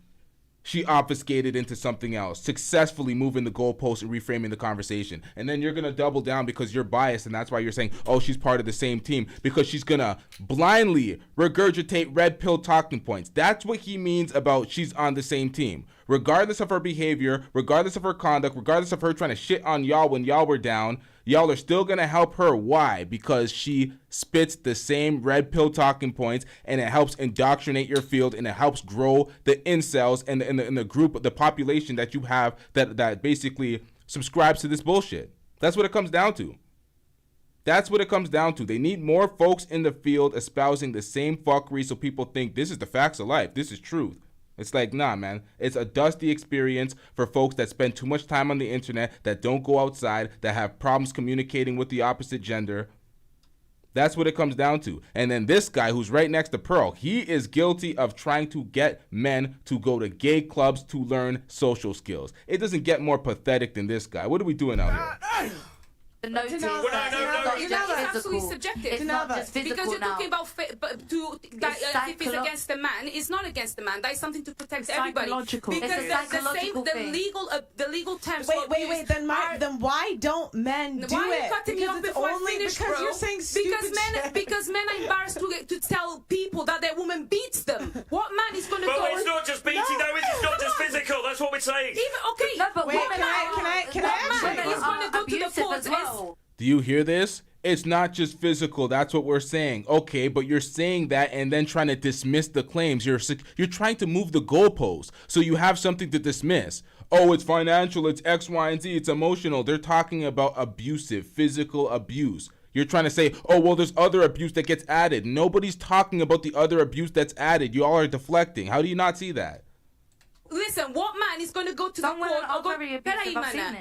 she obfuscated into something else, successfully moving the goalpost and reframing the conversation. And then you're going to double down because you're biased, and that's why you're saying, oh, she's part of the same team, because she's going to blindly regurgitate red pill talking points. That's what he means about she's on the same team. Regardless of her behavior, regardless of her conduct, regardless of her trying to shit on y'all when y'all were down, y'all are still going to help her. Why? Because she spits the same red pill talking points, and it helps indoctrinate your field, and it helps grow the incels and the group, the population that you have that basically subscribes to this bullshit. That's what it comes down to. That's what it comes down to. They need more folks in the field espousing the same fuckery so people think this is the facts of life. This is truth. It's like, nah, man. It's a dusty experience for folks that spend too much time on the internet, that don't go outside, that have problems communicating with the opposite gender. That's what it comes down to. And then this guy who's right next to Pearl, he is guilty of trying to get men to go to gay clubs to learn social skills. It doesn't get more pathetic than this guy. What are we doing out here? Notice It's absolutely subjective. It's not just physical because you're now. talking about if it's against the man, it's not against the man. That is something to protect everybody. Psychological. Because It's a psychological thing. the legal terms. Wait. Then why don't men do it? Why are you cutting me off before I finish, because bro? you're saying stupid because men are embarrassed to tell people that their woman beats them. What man is going to go? But it's not just beating, though. It's not just physical. That's what we're saying. Okay. No, but Wait, women can I actually? Is going to go to the abusive court as well. Do you hear this? It's not just physical. That's what we're saying. Okay, but you're saying that and then trying to dismiss the claims. You're trying to move the goalposts so you have something to dismiss. Oh, it's financial, it's X, Y, and Z, it's emotional. They're talking about abusive, physical abuse. You're trying to say, oh, well, there's other abuse that gets added. Nobody's talking about the other abuse that's added. You all are deflecting. How do you not see that? Listen, what man is going to go to the court or go? What man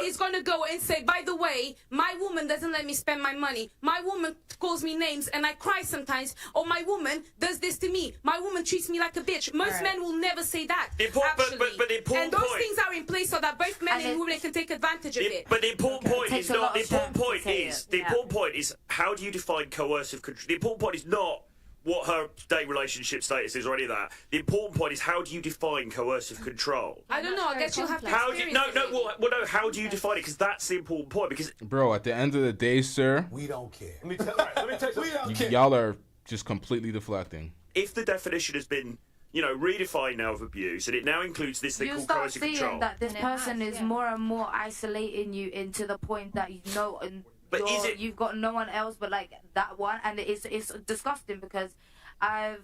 is going to go and say, by the way, my woman doesn't let me spend my money. My woman calls me names and I cry sometimes. Or my woman does this to me. My woman treats me like a bitch. Most men will never say that. But the important and those point, things are in place so that both men and women can take advantage of it. But the important point is not. The important point is how do you define coercive control? The important point is not what her date relationship status is or any of that. The important point is how do you define coercive control? I don't know. I guess you'll have to experience it. How do you define it? Because that's the important point. Because bro, at the end of the day, sir, we don't care. Let me tell you, y'all are just completely deflecting. If the definition has been, redefined now of abuse, and it now includes this thing You called start coercive seeing control. that this person is more and more isolating you into the point that you've got no one else but like that one, and it's disgusting because I've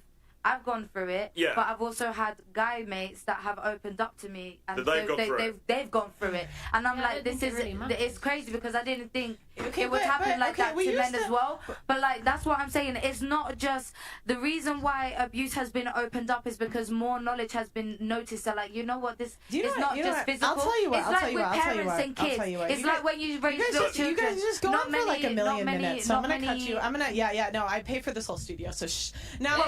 gone through it, but I've also had guy mates that have opened up to me, and they've gone through it, and I'm like, this is it's crazy because I didn't think it would happen like that to men as well. But like that's what I'm saying. It's not just the reason why abuse has been opened up is because more knowledge has been noticed. That like this is not just physical. I'll tell you what. It's like with parents and kids. It's like when you raise little children. You guys just go on for like a million minutes. So I'm gonna cut you. No, I pay for this whole studio. So shh. Now.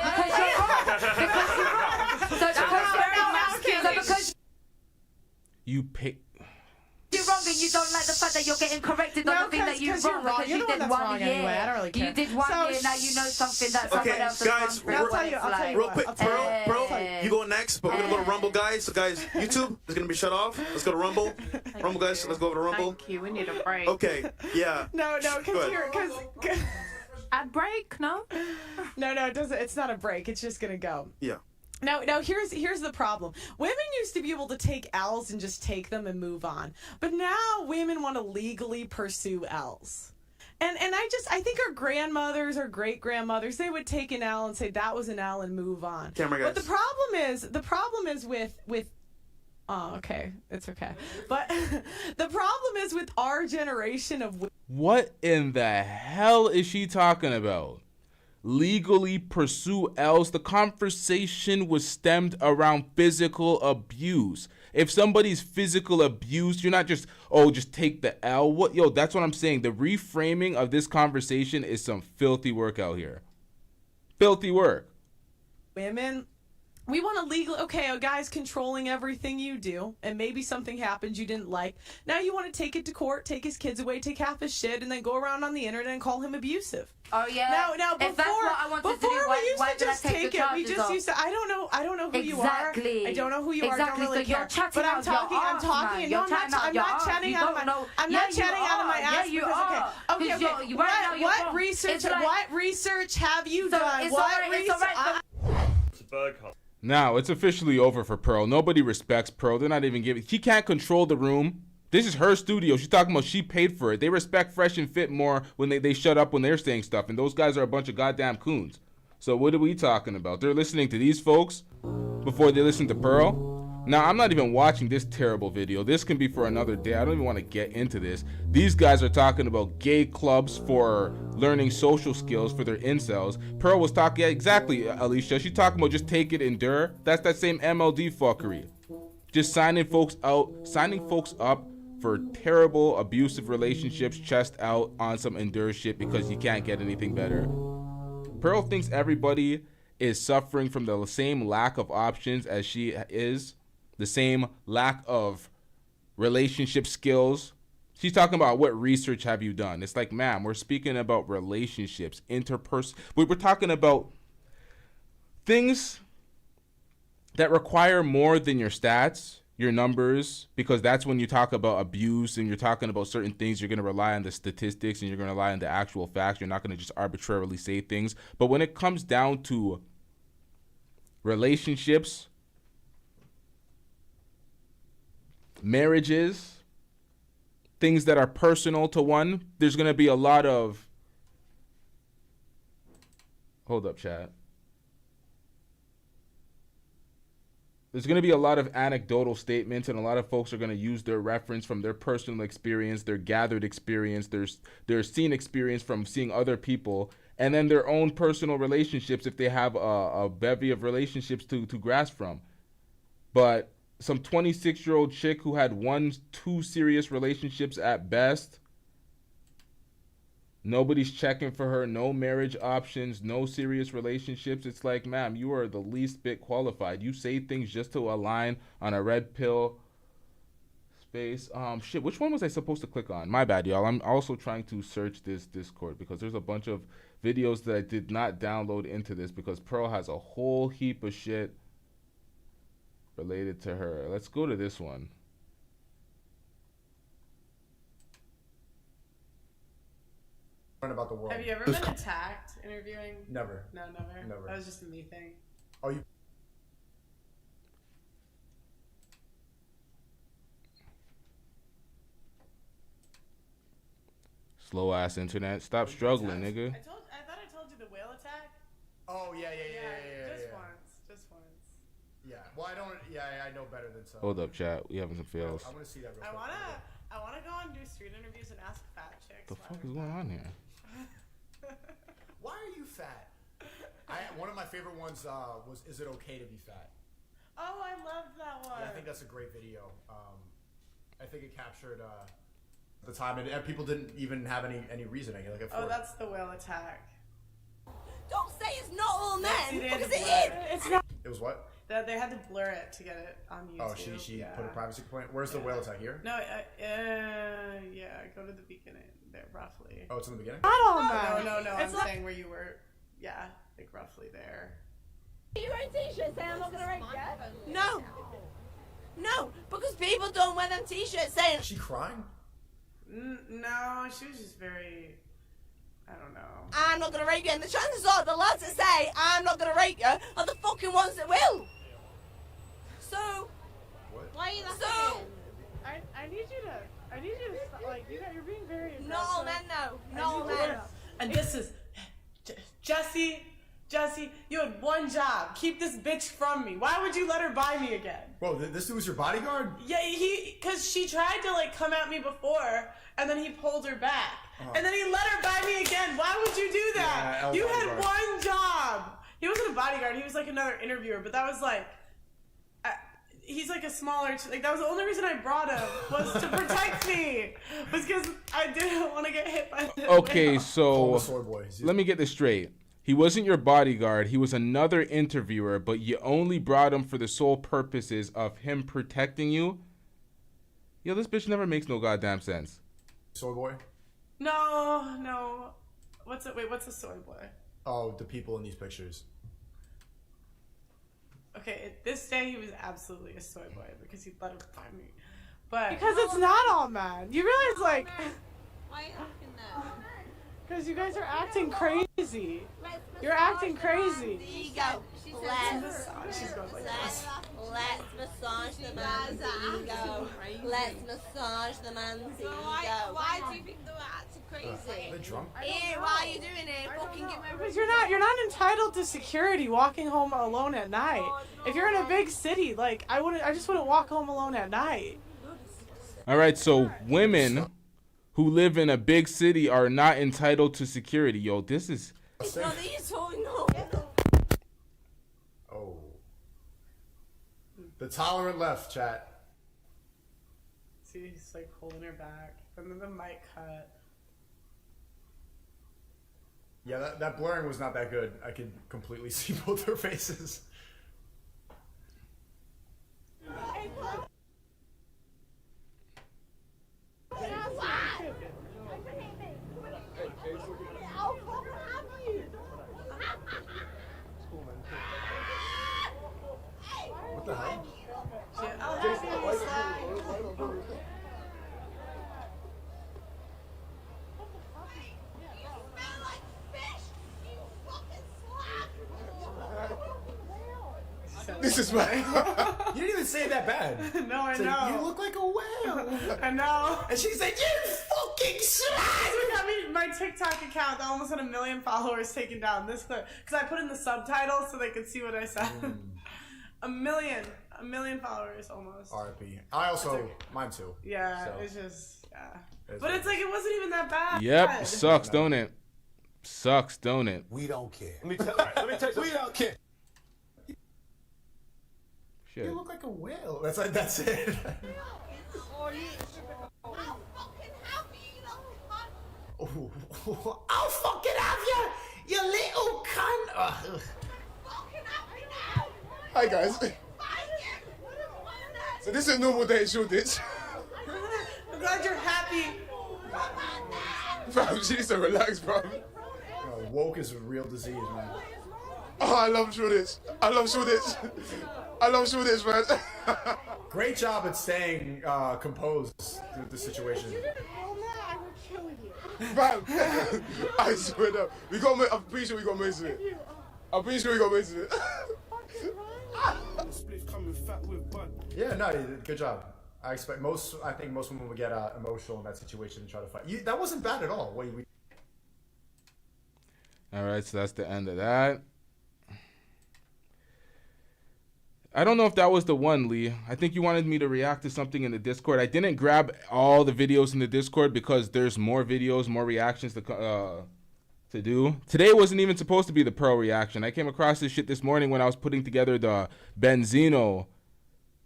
You pay. You're wrong and you don't like the fact that you're getting corrected on the thing that you're wrong because you did 1 year. Anyway. I don't really care. You did 1 year, now you know something that someone else has guys, gone through. I'll tell you real quick, Pearl, you go next, but we're gonna go to Rumble, guys. So guys, YouTube is gonna be shut off. Let's go to Rumble. Rumble, guys, let's go over to Rumble. Thank you. We need a break. Okay, yeah. No, because a break? No, it doesn't. It's not a break. It's just gonna go. Yeah. Now here's the problem. Women used to be able to take L's and just take them and move on, but now women want to legally pursue L's. And I think our grandmothers or great grandmothers, they would take an L and say that was an L and move on. Camera guys. But the problem is with oh, okay, it's okay. But the problem is with our generation of. What in the hell is she talking about? Legally pursue L's. The conversation was stemmed around physical abuse. If somebody's physical abuse, you're not just take the L. That's what I'm saying. The reframing of this conversation is some filthy work out here. Filthy work. Women We want to legally, okay, a guy's controlling everything you do, and maybe something happens you didn't like. Now you want to take it to court, take his kids away, take half his shit, and then go around on the internet and call him abusive. Oh yeah. Now before, if that's what I wanted to do, we used to just take it. We just used to. I don't know who you are. I don't know who you are. I don't really care. But I'm talking. I'm not chatting out of my. I'm not chatting out of my ass. Yeah, you are. Okay. What research? What research have you done? What research? Now, it's officially over for Pearl. Nobody respects Pearl. They're not even giving... She can't control the room. This is her studio. She's talking about she paid for it. They respect Fresh and Fit more when they shut up when they're saying stuff. And those guys are a bunch of goddamn coons. So what are we talking about? They're listening to these folks before they listen to Pearl? Now, I'm not even watching this terrible video. This can be for another day. I don't even want to get into this. These guys are talking about gay clubs for learning social skills for their incels. Pearl was talking, yeah, exactly, Alicia. She's talking about just take it, endure. That's that same MLD fuckery. Just signing folks up for terrible, abusive relationships, chest out on some endure shit because you can't get anything better. Pearl thinks everybody is suffering from the same lack of options as she is. The same lack of relationship skills. She's talking about what research have you done. It's like, ma'am, we're speaking about relationships, we're talking about things that require more than your stats, your numbers, because that's when you talk about abuse and you're talking about certain things, you're going to rely on the statistics and you're going to rely on the actual facts. You're not going to just arbitrarily say things. But when it comes down to relationships, marriages, things that are personal to one, there's going to be a lot of... Hold up, chat. There's going to be a lot of anecdotal statements, and a lot of folks are going to use their reference from their personal experience, their gathered experience, their seen experience from seeing other people, and then their own personal relationships if they have a bevy of relationships to grasp from. But some 26-year-old chick who had 1-2 serious relationships at best. Nobody's checking for her, no marriage options, no serious relationships. It's like, ma'am, you are the least bit qualified. You say things just to align on a red pill space. Shit, which one was I supposed to click on? My bad, y'all. I'm also trying to search this Discord because there's a bunch of videos that I did not download into this because Pearl has a whole heap of shit related to her. Let's go to this one. About the world. Have you ever been attacked interviewing? Never. No, never. Never. That was just a me thing. Oh, you. Slow ass internet. Stop struggling, nigga. I thought I told you the whale attack. Oh yeah. Just once. Yeah. Well, I don't. Yeah, I know better than some. Hold up, chat. We having some fails. I want to see that. Real quick. I wanna go and do street interviews and ask fat chicks. The fuck is going on here? Why are you fat? One of my favorite ones was "Is It Okay to Be Fat?" Oh, I love that one. Yeah, I think that's a great video. I think it captured the time, and people didn't even have any reasoning. Like, oh, that's the whale attack. Don't say it's not all men, because it is. It's not. It was what? They had to blur it to get it on YouTube. Oh, she put a privacy complaint. Where's the whale attack here? No, yeah, go to the beginning there, roughly. Oh, it's in the beginning? Not all men. No, I'm saying where you were, yeah, like roughly there. You wearing t-shirts saying I'm not gonna rape you? No, because people don't wear them t-shirts saying... Is she crying? No, she was just very... I don't know. I'm not gonna rape you, and the chances are the lads that say I'm not gonna rape you are the fucking ones that will. So, what? Why are you laughing? So, I need you to stop, like, you're being very aggressive. Not all men, no. Not all men. And this is, Jesse, you had one job. Keep this bitch from me. Why would you let her buy me again? Whoa, this dude was your bodyguard? Yeah, because she tried to, like, come at me before, and then he pulled her back. And then he let her buy me again. Why would you do that? Yeah, you had one job. He wasn't a bodyguard. He was like another interviewer. But that was like, he's like a smaller, like that was the only reason I brought him was to protect me. Was because I didn't want to get hit by the Okay, whale. so let me get this straight. He wasn't your bodyguard. He was another interviewer, but you only brought him for the sole purposes of him protecting you. Yo, this bitch never makes no goddamn sense. Soy boy? No. What's a soy boy? Oh, the people in these pictures. Okay, this day he was absolutely a soy boy because he let him find me. But because it's not all men. You realize, like, Why are you asking that? because you guys are acting crazy. You're acting crazy. Ego. She's going like this. Let's massage the man's ego. Let's massage the man's ego. Why do you think they were acting crazy? They're drunk. Ew, why are you doing it? Fucking give me a Because you're not entitled to security walking home alone at night. If you're in a big city, like I just wouldn't walk home alone at night. All right, so women who live in a big city are not entitled to security. Yo, this is... It's not that you're talking, no. Oh. The tolerant left, chat. See, he's like holding her back. And then the mic cut. Yeah, that blurring was not that good. I could completely see both their faces. What the hell? This is my. You didn't even say it that bad. No, I It's like, know. you look like a whale. I know. And she said, "You fucking slut." I mean, my TikTok account that almost had 1 million followers taken down this clip because I put in the subtitles so they could see what I said. 1 million followers almost. RP. I also mine too. Yeah, So. it's just It's but it's like it wasn't even that bad. Yep, sucks, don't it? Sucks, don't it? We don't care. Let me tell you something. We don't care. Shit. You look like a whale. That's it. I'll fucking have you, you little cunt. Ugh. Hi guys. So this is a normal day shoot this. I'm glad you're happy. Bro, she needs to relax, bro. Woke is a real disease, man. Oh, I love shoot this. I love shoot this. I love shoot this, man. Great job at staying composed through the situation. Bro, I swear to God, I'm pretty sure we got most of it. I'm pretty sure we got most of it. Yeah, no, you did- good job. I think most women would get emotional in that situation and try to fight. That wasn't bad at all. All right, so that's the end of that. I don't know if that was the one, Lee. I think you wanted me to react to something in the Discord. I didn't grab all the videos in the Discord because there's more videos, more reactions to do. Today wasn't even supposed to be the Pearl reaction. I came across this shit this morning when I was putting together the Benzino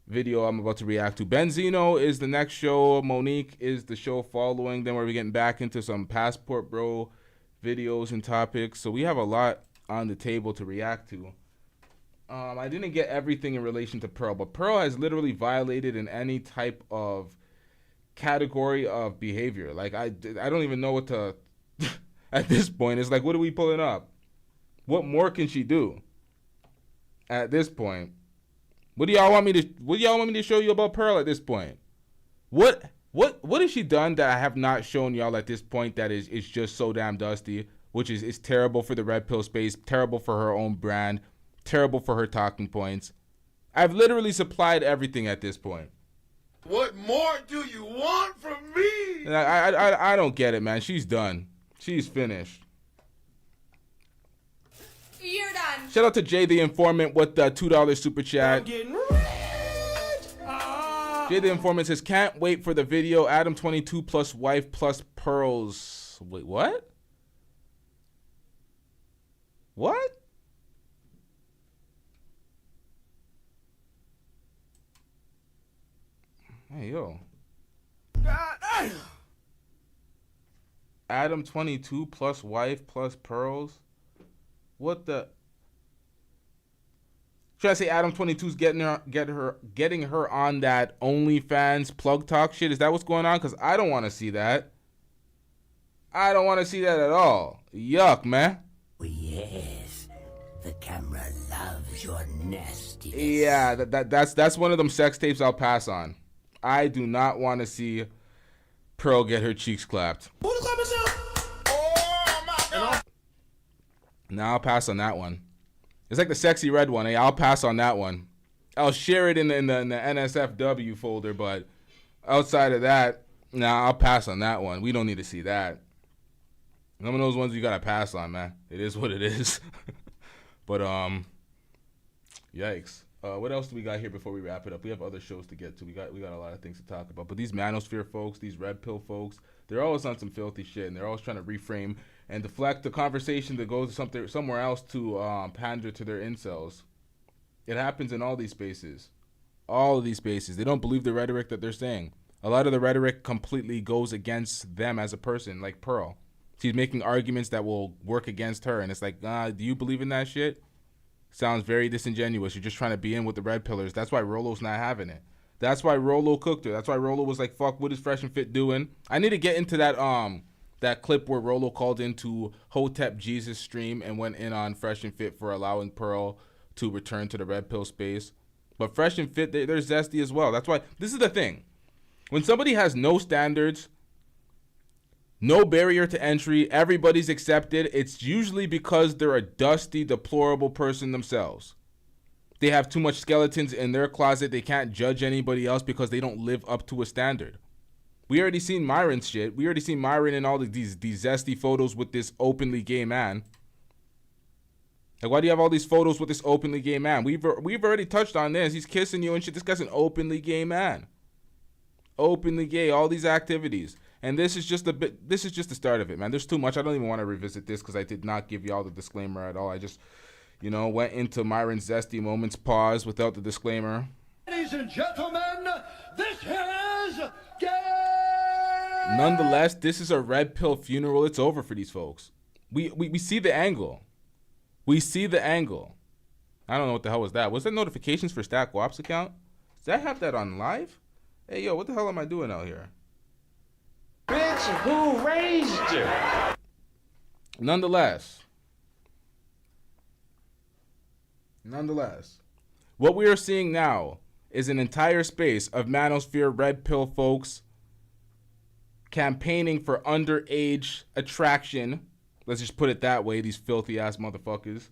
video I'm about to react to. Benzino is the next show. Monique is the show following. Then we're getting back into some Passport Bro videos and topics. So we have a lot on the table to react to. I didn't get everything in relation to Pearl, but Pearl has literally violated in any type of category of behavior. Like, I don't even know what to... At this point, it's like, what are we pulling up? What more can she do? At this point, what do y'all want me to show you about Pearl at this point? What has she done that I have not shown y'all at this point that is just so damn dusty, which is terrible for the red pill space, terrible for her own brand, terrible for her talking points. I've literally supplied everything at this point. What more do you want from me? And I don't get it, man. She's done. She's finished. You're done. Shout out to Jay the Informant with the $2 super chat. Jay the Informant says, can't wait for the video. Adam 22 plus wife plus pearls. Wait, what? What? Hey, yo. Adam 22 plus wife plus pearls. What the? Should I say Adam 22's getting her on that OnlyFans plug talk shit? Is that what's going on? Because I don't want to see that. I don't want to see that at all. Yuck, man. Yes, the camera loves your nastiness. Yeah, that's one of them sex tapes I'll pass on. I do not want to see Pearl get her cheeks clapped. No, I'll pass on that one. It's like the sexy red one. Hey, I'll pass on that one. I'll share it in the NSFW folder, but outside of that, nah, I'll pass on that one. We don't need to see that. Some of those ones you gotta pass on, man. It is what it is. But yikes. What else do we got here before we wrap it up? We have other shows to get to. We got a lot of things to talk about. But these manosphere folks, these red pill folks, they're always on some filthy shit, and they're always trying to reframe and deflect the conversation to go to somewhere else to pander to their incels. It happens in all these spaces. All of these spaces. They don't believe the rhetoric that they're saying. A lot of the rhetoric completely goes against them as a person, like Pearl. She's making arguments that will work against her, and it's like, do you believe in that shit? Sounds very disingenuous. You're just trying to be in with the red pillars. That's why Rolo's not having it. That's why Rolo cooked her. That's why Rolo was like, fuck, what is Fresh and Fit doing? I need to get into that clip where Rolo called into Hotep Jesus stream and went in on Fresh and Fit for allowing Pearl to return to the red pill space. But Fresh and Fit, they're zesty as well. That's why, this is the thing. When somebody has no standards, no barrier to entry, everybody's accepted, it's usually because they're a dusty, deplorable person themselves. They have too much skeletons in their closet. They can't judge anybody else because they don't live up to a standard. We already seen Myron's shit. We already seen Myron in all these zesty photos with this openly gay man. Like, why do you have all these photos with this openly gay man? We've already touched on this. He's kissing you and shit. This guy's an openly gay man. Openly gay, all these activities. And this is just the start of it, man. There's too much. I don't even want to revisit this because I did not give y'all the disclaimer at all. I just, went into Myron's zesty moments pause without the disclaimer. Ladies and gentlemen, this is gay. Nonetheless, this is a red pill funeral. It's over for these folks. We see the angle. We see the angle. I don't know what the hell was that. Was that notifications for Stack Wap's account? Does that have that on live? Hey, yo, what the hell am I doing out here? Bitch, who raised you? Nonetheless, what we are seeing now is an entire space of manosphere red pill folks campaigning for underage attraction. Let's just put it that way, these filthy ass motherfuckers.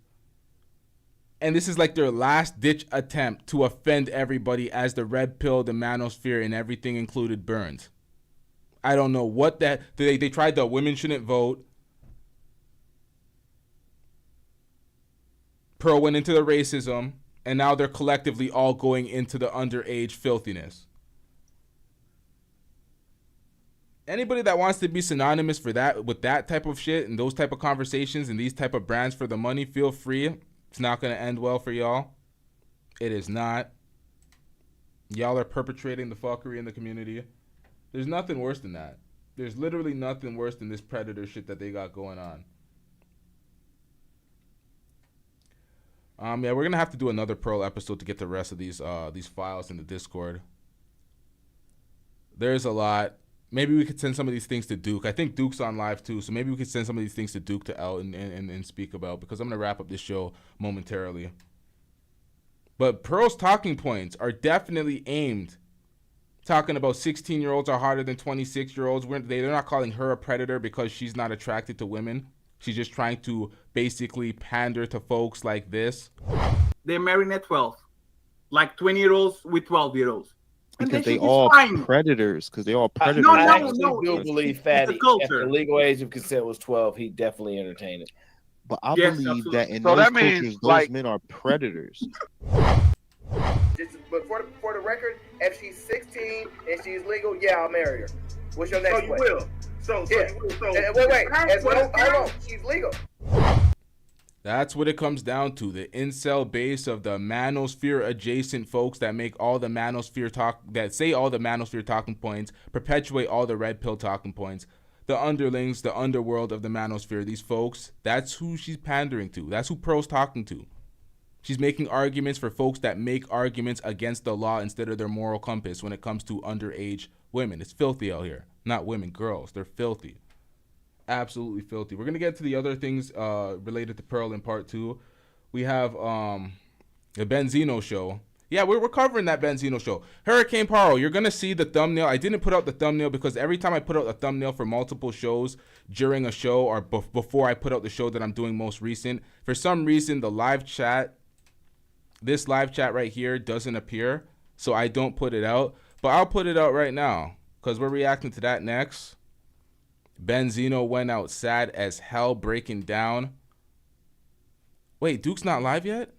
And this is like their last ditch attempt to offend everybody as the red pill, the manosphere, and everything included burns. I don't know what that, they tried the women shouldn't vote. Pearl went into the racism, and now they're collectively all going into the underage filthiness. Anybody that wants to be synonymous for that, with that type of shit and those type of conversations and these type of brands for the money, feel free. It's not going to end well for y'all. It is not. Y'all are perpetrating the fuckery in the community. There's nothing worse than that. There's literally nothing worse than this predator shit that they got going on. Yeah, we're gonna have to do another Pearl episode to get the rest of these files in the Discord. There's a lot. Maybe we could send some of these things to Duke. I think Duke's on live too, so maybe we could send some of these things to Duke to out and speak about, because I'm gonna wrap up this show momentarily. But Pearl's talking points are definitely aimed. Talking about 16-year-olds are harder than 26-year-olds. They're not calling her a predator because she's not attracted to women. She's just trying to basically pander to folks like this. They're marrying at 12. Like 20-year-olds with 12-year-olds. Because they all predators. Because they all predators. I do believe Fatty, if the legal age of consent was 12, he definitely entertained it. But I believe that in those cultures, those men are predators. But for the record, if she's 16 and she's legal, yeah, I'll marry her. What's your next question? Will. So yeah. you will. So wait. Hold on. She's legal. That's what it comes down to. The incel base of the manosphere adjacent folks that make all the manosphere talk, that say all the manosphere talking points, perpetuate all the red pill talking points. the underlings, the underworld of the manosphere, these folks, that's who she's pandering to. That's who Pearl's talking to. She's making arguments for folks that make arguments against the law instead of their moral compass when it comes to underage women. It's filthy out here. Not women, girls. They're filthy. Absolutely filthy. We're going to get to the other things related to Pearl in part 2. We have the Benzino show. Yeah, we're covering that Benzino show. Hurricane Paro, you're going to see the thumbnail. I didn't put out the thumbnail because every time I put out a thumbnail for multiple shows during a show or before I put out the show that I'm doing most recent, for some reason the live chat, this live chat right here doesn't appear, so I don't put it out. But I'll put it out right now because we're reacting to that next. Benzino went out sad as hell, breaking down. Wait, Duke's not live yet?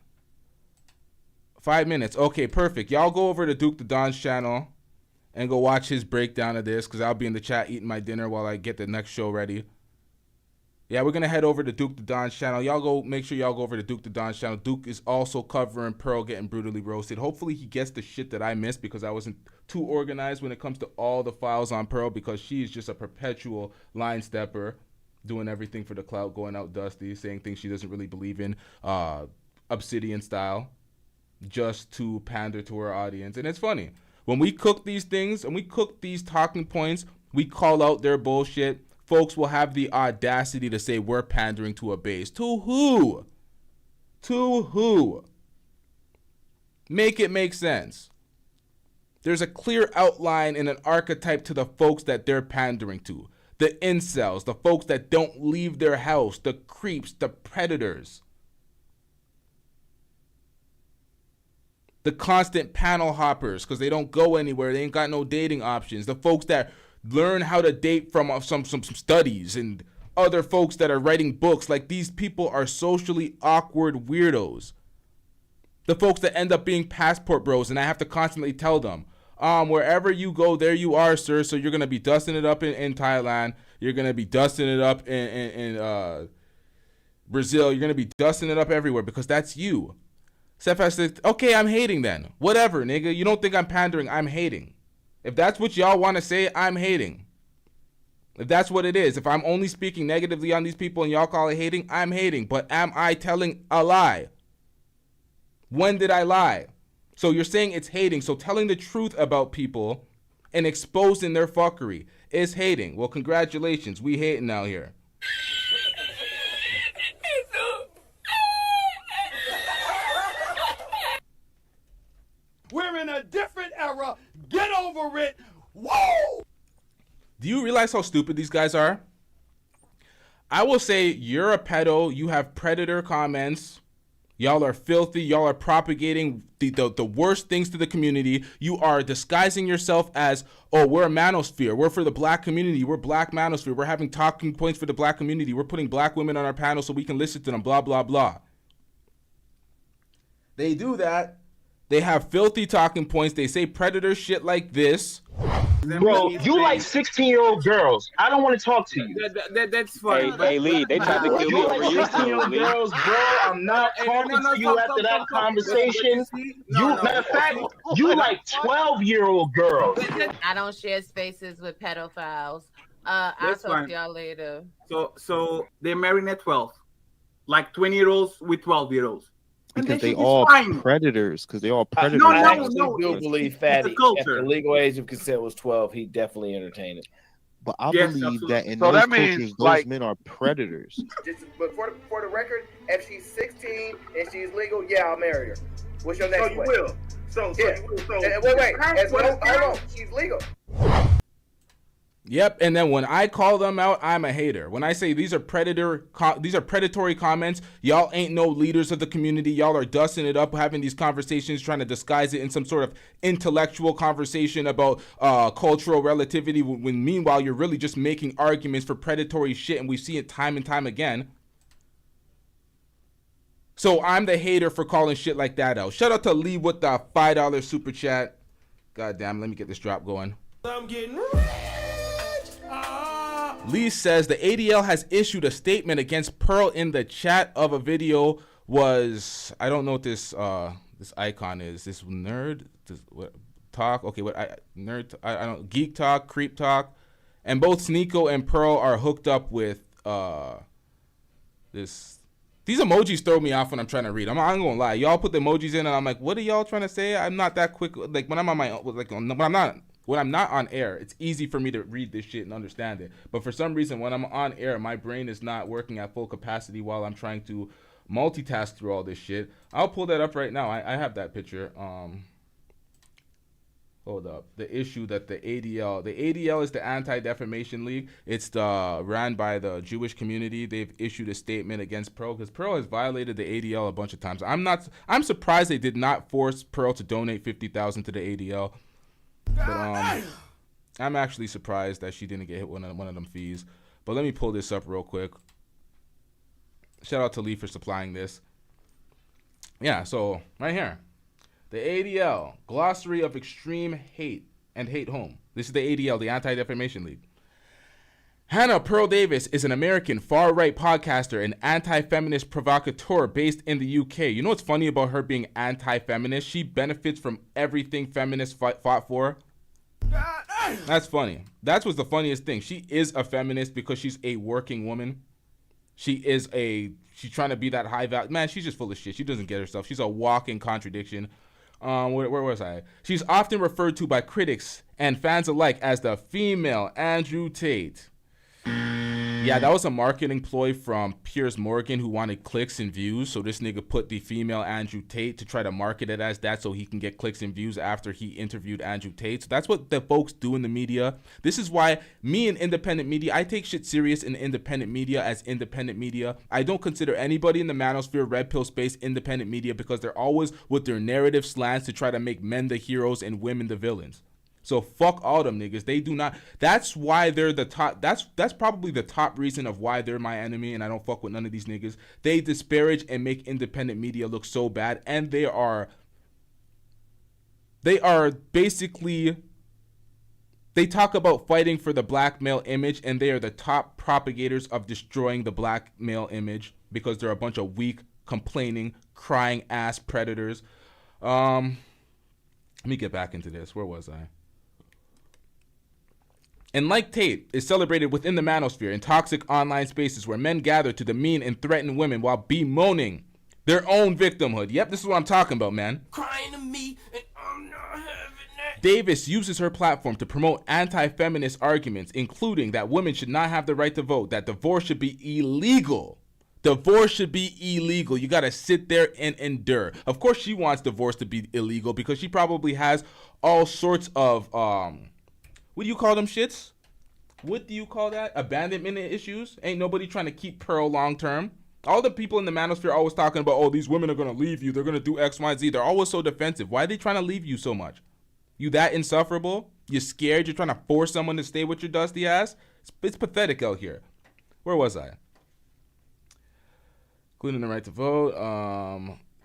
5 minutes. Okay, perfect. Y'all go over to Duke the Don's channel and go watch his breakdown of this because I'll be in the chat eating my dinner while I get the next show ready. Yeah, we're going to head over to Duke the Don's channel. Y'all go, make sure y'all go over to Duke the Don's channel. Duke is also covering Pearl getting brutally roasted. Hopefully he gets the shit that I missed because I wasn't too organized when it comes to all the files on Pearl because she is just a perpetual line stepper, doing everything for the clout, going out dusty, saying things she doesn't really believe in, Obsidian style, just to pander to her audience. And it's funny. When we cook these things and we cook these talking points, we call out their bullshit. Folks will have the audacity to say we're pandering to a base. To who? To who? Make it make sense. There's a clear outline and an archetype to the folks that they're pandering to. The incels, the folks that don't leave their house, the creeps, the predators. The constant panel hoppers because they don't go anywhere. They ain't got no dating options. The folks that learn how to date from some studies and other folks that are writing books. Like, these people are socially awkward weirdos. The folks that end up being passport bros, and I have to constantly tell them, wherever you go, there you are, sir. So you're going to be dusting it up in Thailand. You're going to be dusting it up in Brazil. You're going to be dusting it up everywhere because that's you. Seth said, okay, I'm hating then. Whatever, nigga. You don't think I'm pandering. I'm hating. If that's what y'all want to say, I'm hating. If that's what it is. If I'm only speaking negatively on these people and y'all call it hating, I'm hating. But am I telling a lie? When did I lie? So you're saying it's hating. So telling the truth about people and exposing their fuckery is hating. Well, congratulations. We hating out here. We're in a different era. Get over it. Whoa! Do you realize how stupid these guys are? I will say you're a pedo. You have predator comments. Y'all are filthy. Y'all are propagating the worst things to the community. You are disguising yourself as, oh, we're a manosphere. We're for the black community. We're black manosphere. We're having talking points for the black community. We're putting black women on our panel so we can listen to them, blah, blah, blah. They do that. They have filthy talking points. They say predator shit like this. Bro, you like 16-year-old girls. I don't want to talk to you. That's fine. Hey, Lee, they tried to kill You me like over you, 16-year-old Lee. girls, bro. I'm not talking to you after that conversation. Matter of fact, you like 12-year-old girls. I don't share spaces with pedophiles. I'll That's talk fine. to y'all later. So they're marrying at 12, like 20-year-olds with 12-year-olds. Because they shit is all fine. predators. Because they all predators. No, I no, actually no. do believe Fatty, a if culture. the legal age of consent was 12, he definitely entertained it. But I Yes, believe absolutely. that in So those that means, cultures, those like- men are predators. Just, but for the record, if she's 16 and she's legal, yeah, I'll marry her. What's your next you question? will. So Yeah. you will. So Wait. Hold on. She's legal. Yep, and then when I call them out, I'm a hater. When I say these are predatory comments, y'all ain't no leaders of the community. Y'all are dusting it up, having these conversations, trying to disguise it in some sort of intellectual conversation about cultural relativity, when meanwhile you're really just making arguments for predatory shit, and we see it time and time again. So I'm the hater for calling shit like that out. Shout out to Lee with the $5 super chat. God damn, let me get this drop going. I'm getting Lee says the ADL has issued a statement against Pearl in the chat of a video was, I don't know what this icon is. This nerd, this, what, talk, okay, what nerd, I don't, geek talk, creep talk, And both Sneeko and Pearl are hooked up with this. These emojis throw me off when I'm trying to read. I'm not gonna lie. Y'all put the emojis in, and I'm like, what are y'all trying to say? I'm not that quick. Like when I'm on my own, like when I'm not on air, it's easy for me to read this shit and understand it. But for some reason, when I'm on air, my brain is not working at full capacity while I'm trying to multitask through all this shit. I'll pull that up right now. I have that picture. Hold up. The issue that the ADL is the Anti-Defamation League. It's ran by the Jewish community. They've issued a statement against Pearl because Pearl has violated the ADL a bunch of times. I'm surprised they did not force Pearl to donate $50,000 to the ADL. But I'm actually surprised that she didn't get hit one of them fees. But let me pull this up real quick. Shout out to Lee for supplying this. Yeah, so right here. The ADL, Glossary of Extreme Hate and Hate Home. This is the ADL, the Anti-Defamation League. Hannah Pearl Davis is an American far-right podcaster and anti-feminist provocateur based in the UK. You know what's funny about her being anti-feminist? She benefits from everything feminists fought for. That's funny. That's what's the funniest thing. She is a feminist because she's a working woman. She's trying to be that high value. Man, she's just full of shit. She doesn't get herself. She's a walking contradiction. Where was I? She's often referred to by critics and fans alike as the female Andrew Tate. Yeah, that was a marketing ploy from Piers Morgan, who wanted clicks and views. So this nigga put the female Andrew Tate to try to market it as that so he can get clicks and views after he interviewed Andrew Tate. So that's what the folks do in the media. This is why me in independent media, I take shit serious in independent media as independent media. I don't consider anybody in the manosphere red pill space independent media because they're always with their narrative slants to try to make men the heroes and women the villains. So fuck all them niggas. They do not. That's why they're the top. That's probably the top reason of why they're my enemy, and I don't fuck with none of these niggas. They disparage and make independent media look so bad, and they are basically. They talk about fighting for the black male image, and they are the top propagators of destroying the black male image because they're a bunch of weak, complaining, crying ass predators. Let me get back into this. Where was I? And like Tate is celebrated within the manosphere in toxic online spaces where men gather to demean and threaten women while bemoaning their own victimhood. Yep, this is what I'm talking about, man. Crying to me and I'm not having that. Davis uses her platform to promote anti-feminist arguments, including that women should not have the right to vote, that divorce should be illegal. Divorce should be illegal. You got to sit there and endure. Of course, she wants divorce to be illegal because she probably has all sorts of, what do you call them shits? What do you call that? Abandonment issues? Ain't nobody trying to keep Pearl long term. All the people in the manosphere are always talking about, oh, these women are going to leave you. They're going to do X, Y, Z. They're always so defensive. Why are they trying to leave you so much? You that insufferable? You're scared? You're trying to force someone to stay with your dusty ass? It's pathetic out here. Where was I? Including the right to vote,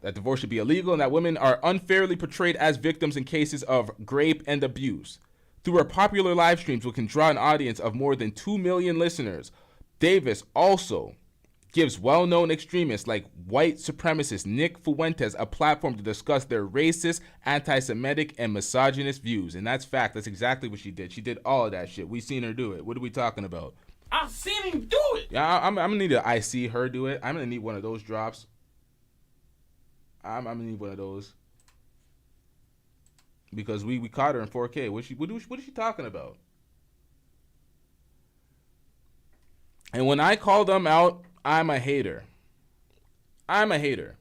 that divorce should be illegal, and that women are unfairly portrayed as victims in cases of rape and abuse. Through her popular live streams, which can draw an audience of more than 2 million listeners, Davis also gives well-known extremists like white supremacist Nick Fuentes a platform to discuss their racist, anti-Semitic, and misogynist views. And that's fact. That's exactly what she did. She did all of that shit. We seen her do it. What are we talking about? I've seen him do it. Yeah, I'm gonna need I see her do it. I'm gonna need one of those drops. I'm gonna need one of those because we caught her in 4K. What is she talking about? And when I call them out, I'm a hater. I'm a hater.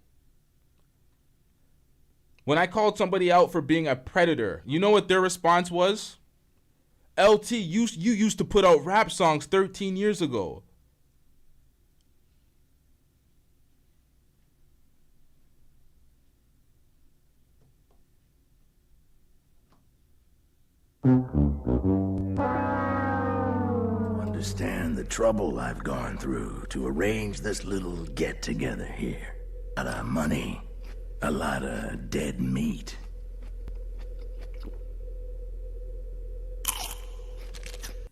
When I called somebody out for being a predator, you know what their response was? LT, you used to put out rap songs 13 years ago. Understand the trouble I've gone through to arrange this little get-together here. A lot of money, a lot of dead meat.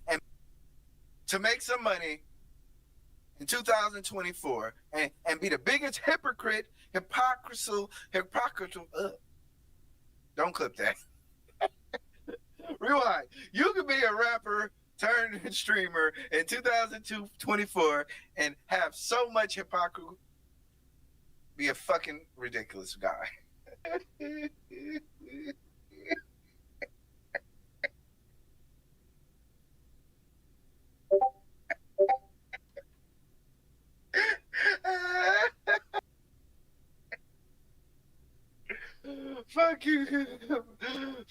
And to make some money in 2024 and be the biggest hypocritical, don't clip that. Rewind. You could be a rapper turn streamer in 2024 and have so much hypocrisy? Be a fucking ridiculous guy. Fuck you,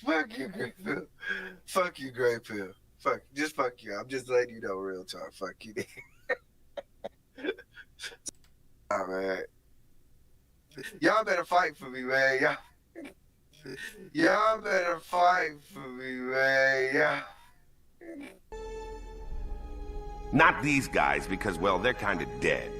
fuck you, Great Pill. Fuck you, Great Pill. Fuck you. I'm just letting you know, real talk. Fuck you. Oh, man. Y'all better fight for me, man. Y'all better fight for me, man. Yeah. Not these guys, because, well, they're kind of dead.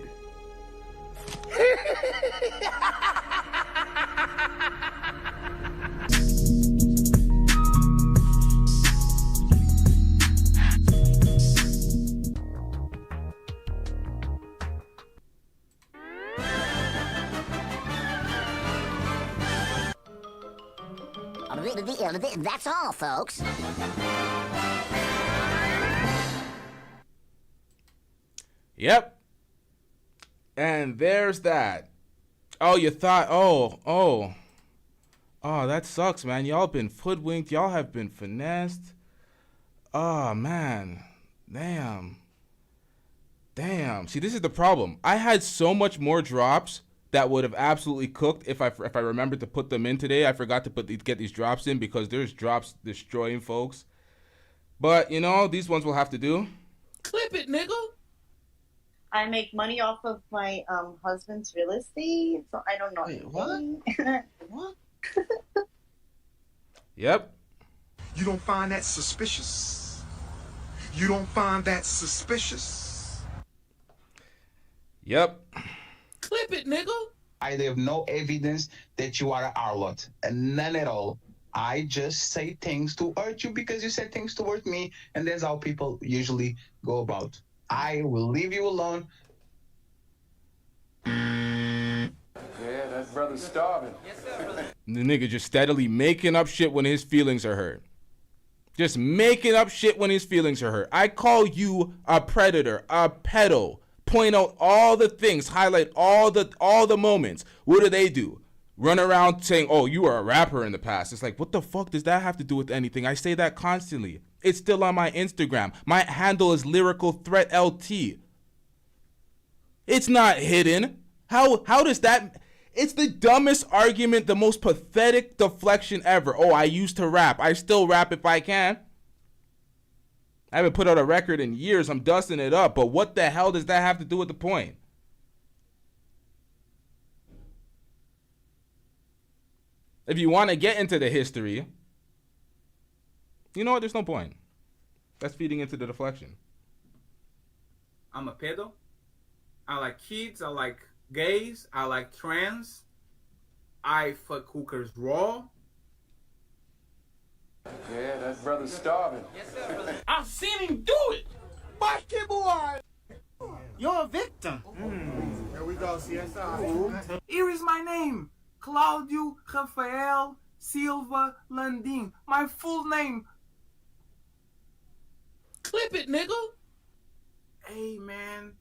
That's all, folks. Yep. And there's that. Oh, you thought, oh, that sucks, man. Y'all been hoodwinked. Y'all have been finessed. Oh, man. Damn. See, this is the problem. I had so much more drops that would have absolutely cooked if I remembered to put them in today. I forgot to get these drops in because there's drops destroying folks. But, you know, these ones will have to do. Clip it, nigga. I make money off of my husband's real estate, so I don't know anything. What? Yep. You don't find that suspicious? You don't find that suspicious? Yep. Clip it, nigga. I have no evidence that you are a harlot, and none at all. I just say things to hurt you because you said things to hurt me, and that's how people usually go about. I will leave you alone. Yeah, that brother's starving. The nigga just steadily making up shit when his feelings are hurt. Just making up shit when his feelings are hurt. I call you a predator, a pedo. Point out all the things, highlight all the moments. What do? Run around saying, oh, you were a rapper in the past. It's like, what the fuck does that have to do with anything? I say that constantly. It's still on my Instagram. My handle is Lyrical Threat LT. It's not hidden. How does that... It's the dumbest argument, the most pathetic deflection ever. Oh, I used to rap. I still rap if I can. I haven't put out a record in years. I'm dusting it up. But what the hell does that have to do with the point? If you want to get into the history, you know what? There's no point. That's feeding into the deflection. I'm a pedo. I like kids. I like gays. I like trans. I fuck hookers raw. Yeah, that brother's starving. I've seen him do it. Basket boy. You're a victim. Here we go, CSI. Here is my name. Claudio Rafael Silva Landim. My full name. Clip it, nigga. Hey, man.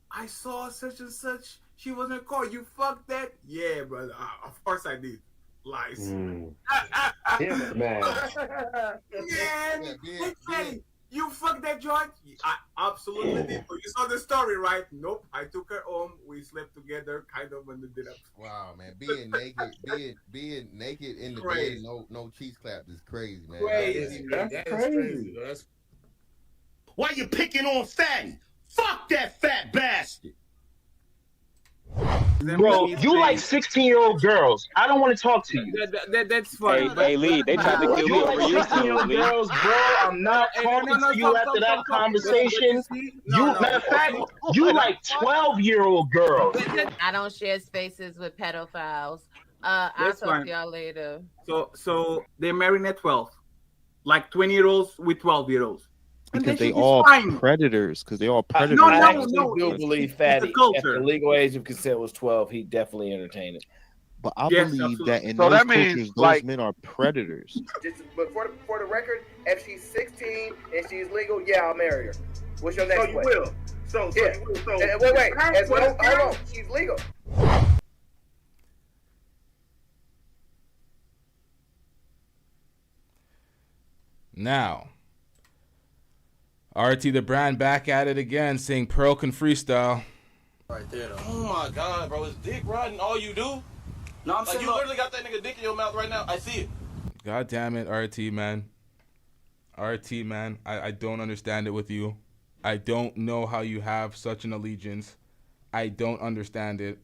I saw such and such. She was in a car. You fucked that? Yeah, brother. Of course I did. Lies. Yeah, man. Hey, you fucked that joint? I absolutely did. But you saw the story, right? Nope. I took her home. We slept together, kind of when the did up. Wow, man. Being naked in the Crazy. bed, no cheese claps is crazy, man. Crazy. That's crazy. Why you picking on fatty? Fuck that fat bastard. Bro, you like 16-year-old girls. I don't want to talk to you. That's funny. Hey, Lee, they tried to kill me over you, 16-year-old girls, bro. I'm not talking to you after that conversation. Matter of fact, you like 12-year-old girls. I don't share spaces with pedophiles. I'll That's talk fine. to y'all later. So they're marrying at 12. Like 20-year-olds with 12-year-olds. Because they all predators. Because they all predators. I actually do believe It's Fatty, the culture. if the legal age of consent was 12, he definitely entertained it. But I Yes, believe absolutely. that in So those that cultures, means, those like- men are predators. Just, but for the record, if she's 16 and she's legal, yeah, I'll marry her. What's your next So you question? will. So Yeah. you will. So Wait. As long, hold on. She's legal. Now, RT the brand back at it again, saying Pearl can freestyle. Right there, though. Oh my god, bro. It's dick riding all you do? No, I'm saying you literally got that nigga dick in your mouth right now. I see it. God damn it, RT, man. RT, man. I don't understand it with you. I don't know how you have such an allegiance. I don't understand it.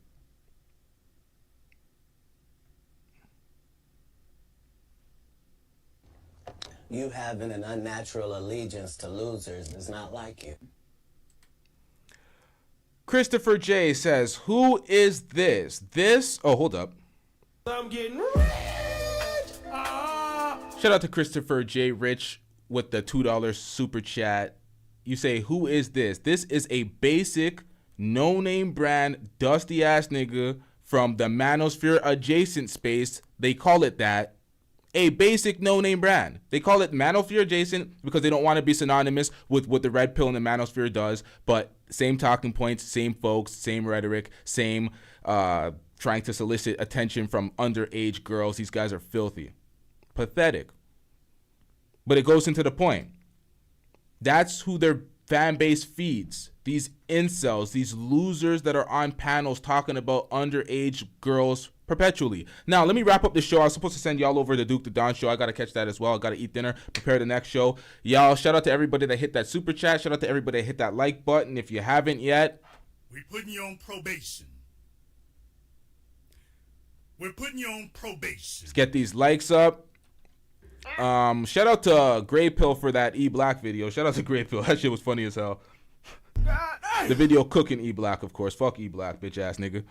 You having an unnatural allegiance to losers is not like you. Christopher J says, who is this? Oh, hold up. I'm getting rich. Shout out to Christopher J. Rich with the $2 super chat. You say, who is this? This is a basic, no-name brand, dusty-ass nigga from the manosphere adjacent space. They call it that. A basic no-name brand. They call it manosphere adjacent because they don't want to be synonymous with what the red pill in the manosphere does, but same talking points, same folks, same rhetoric, same trying to solicit attention from underage girls. These guys are filthy. Pathetic. But it goes into the point. That's who their fan base feeds. These incels, these losers that are on panels talking about underage girls perpetually. Now, let me wrap up the show. I was supposed to send y'all over the Duke the Don show. I got to catch that as well. I got to eat dinner, prepare the next show. Y'all, shout out to everybody that hit that super chat. Shout out to everybody that hit that like button. If you haven't yet, we're putting you on probation. We're putting you on probation. Let's get these likes up. Shout out to Grey Pill for that E Black video. Shout out to Grey Pill. That shit was funny as hell. The video cooking E Black, of course. Fuck E Black, bitch ass nigga.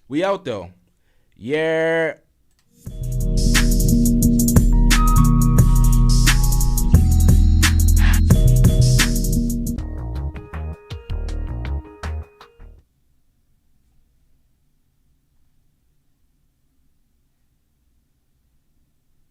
We out though. Yeah.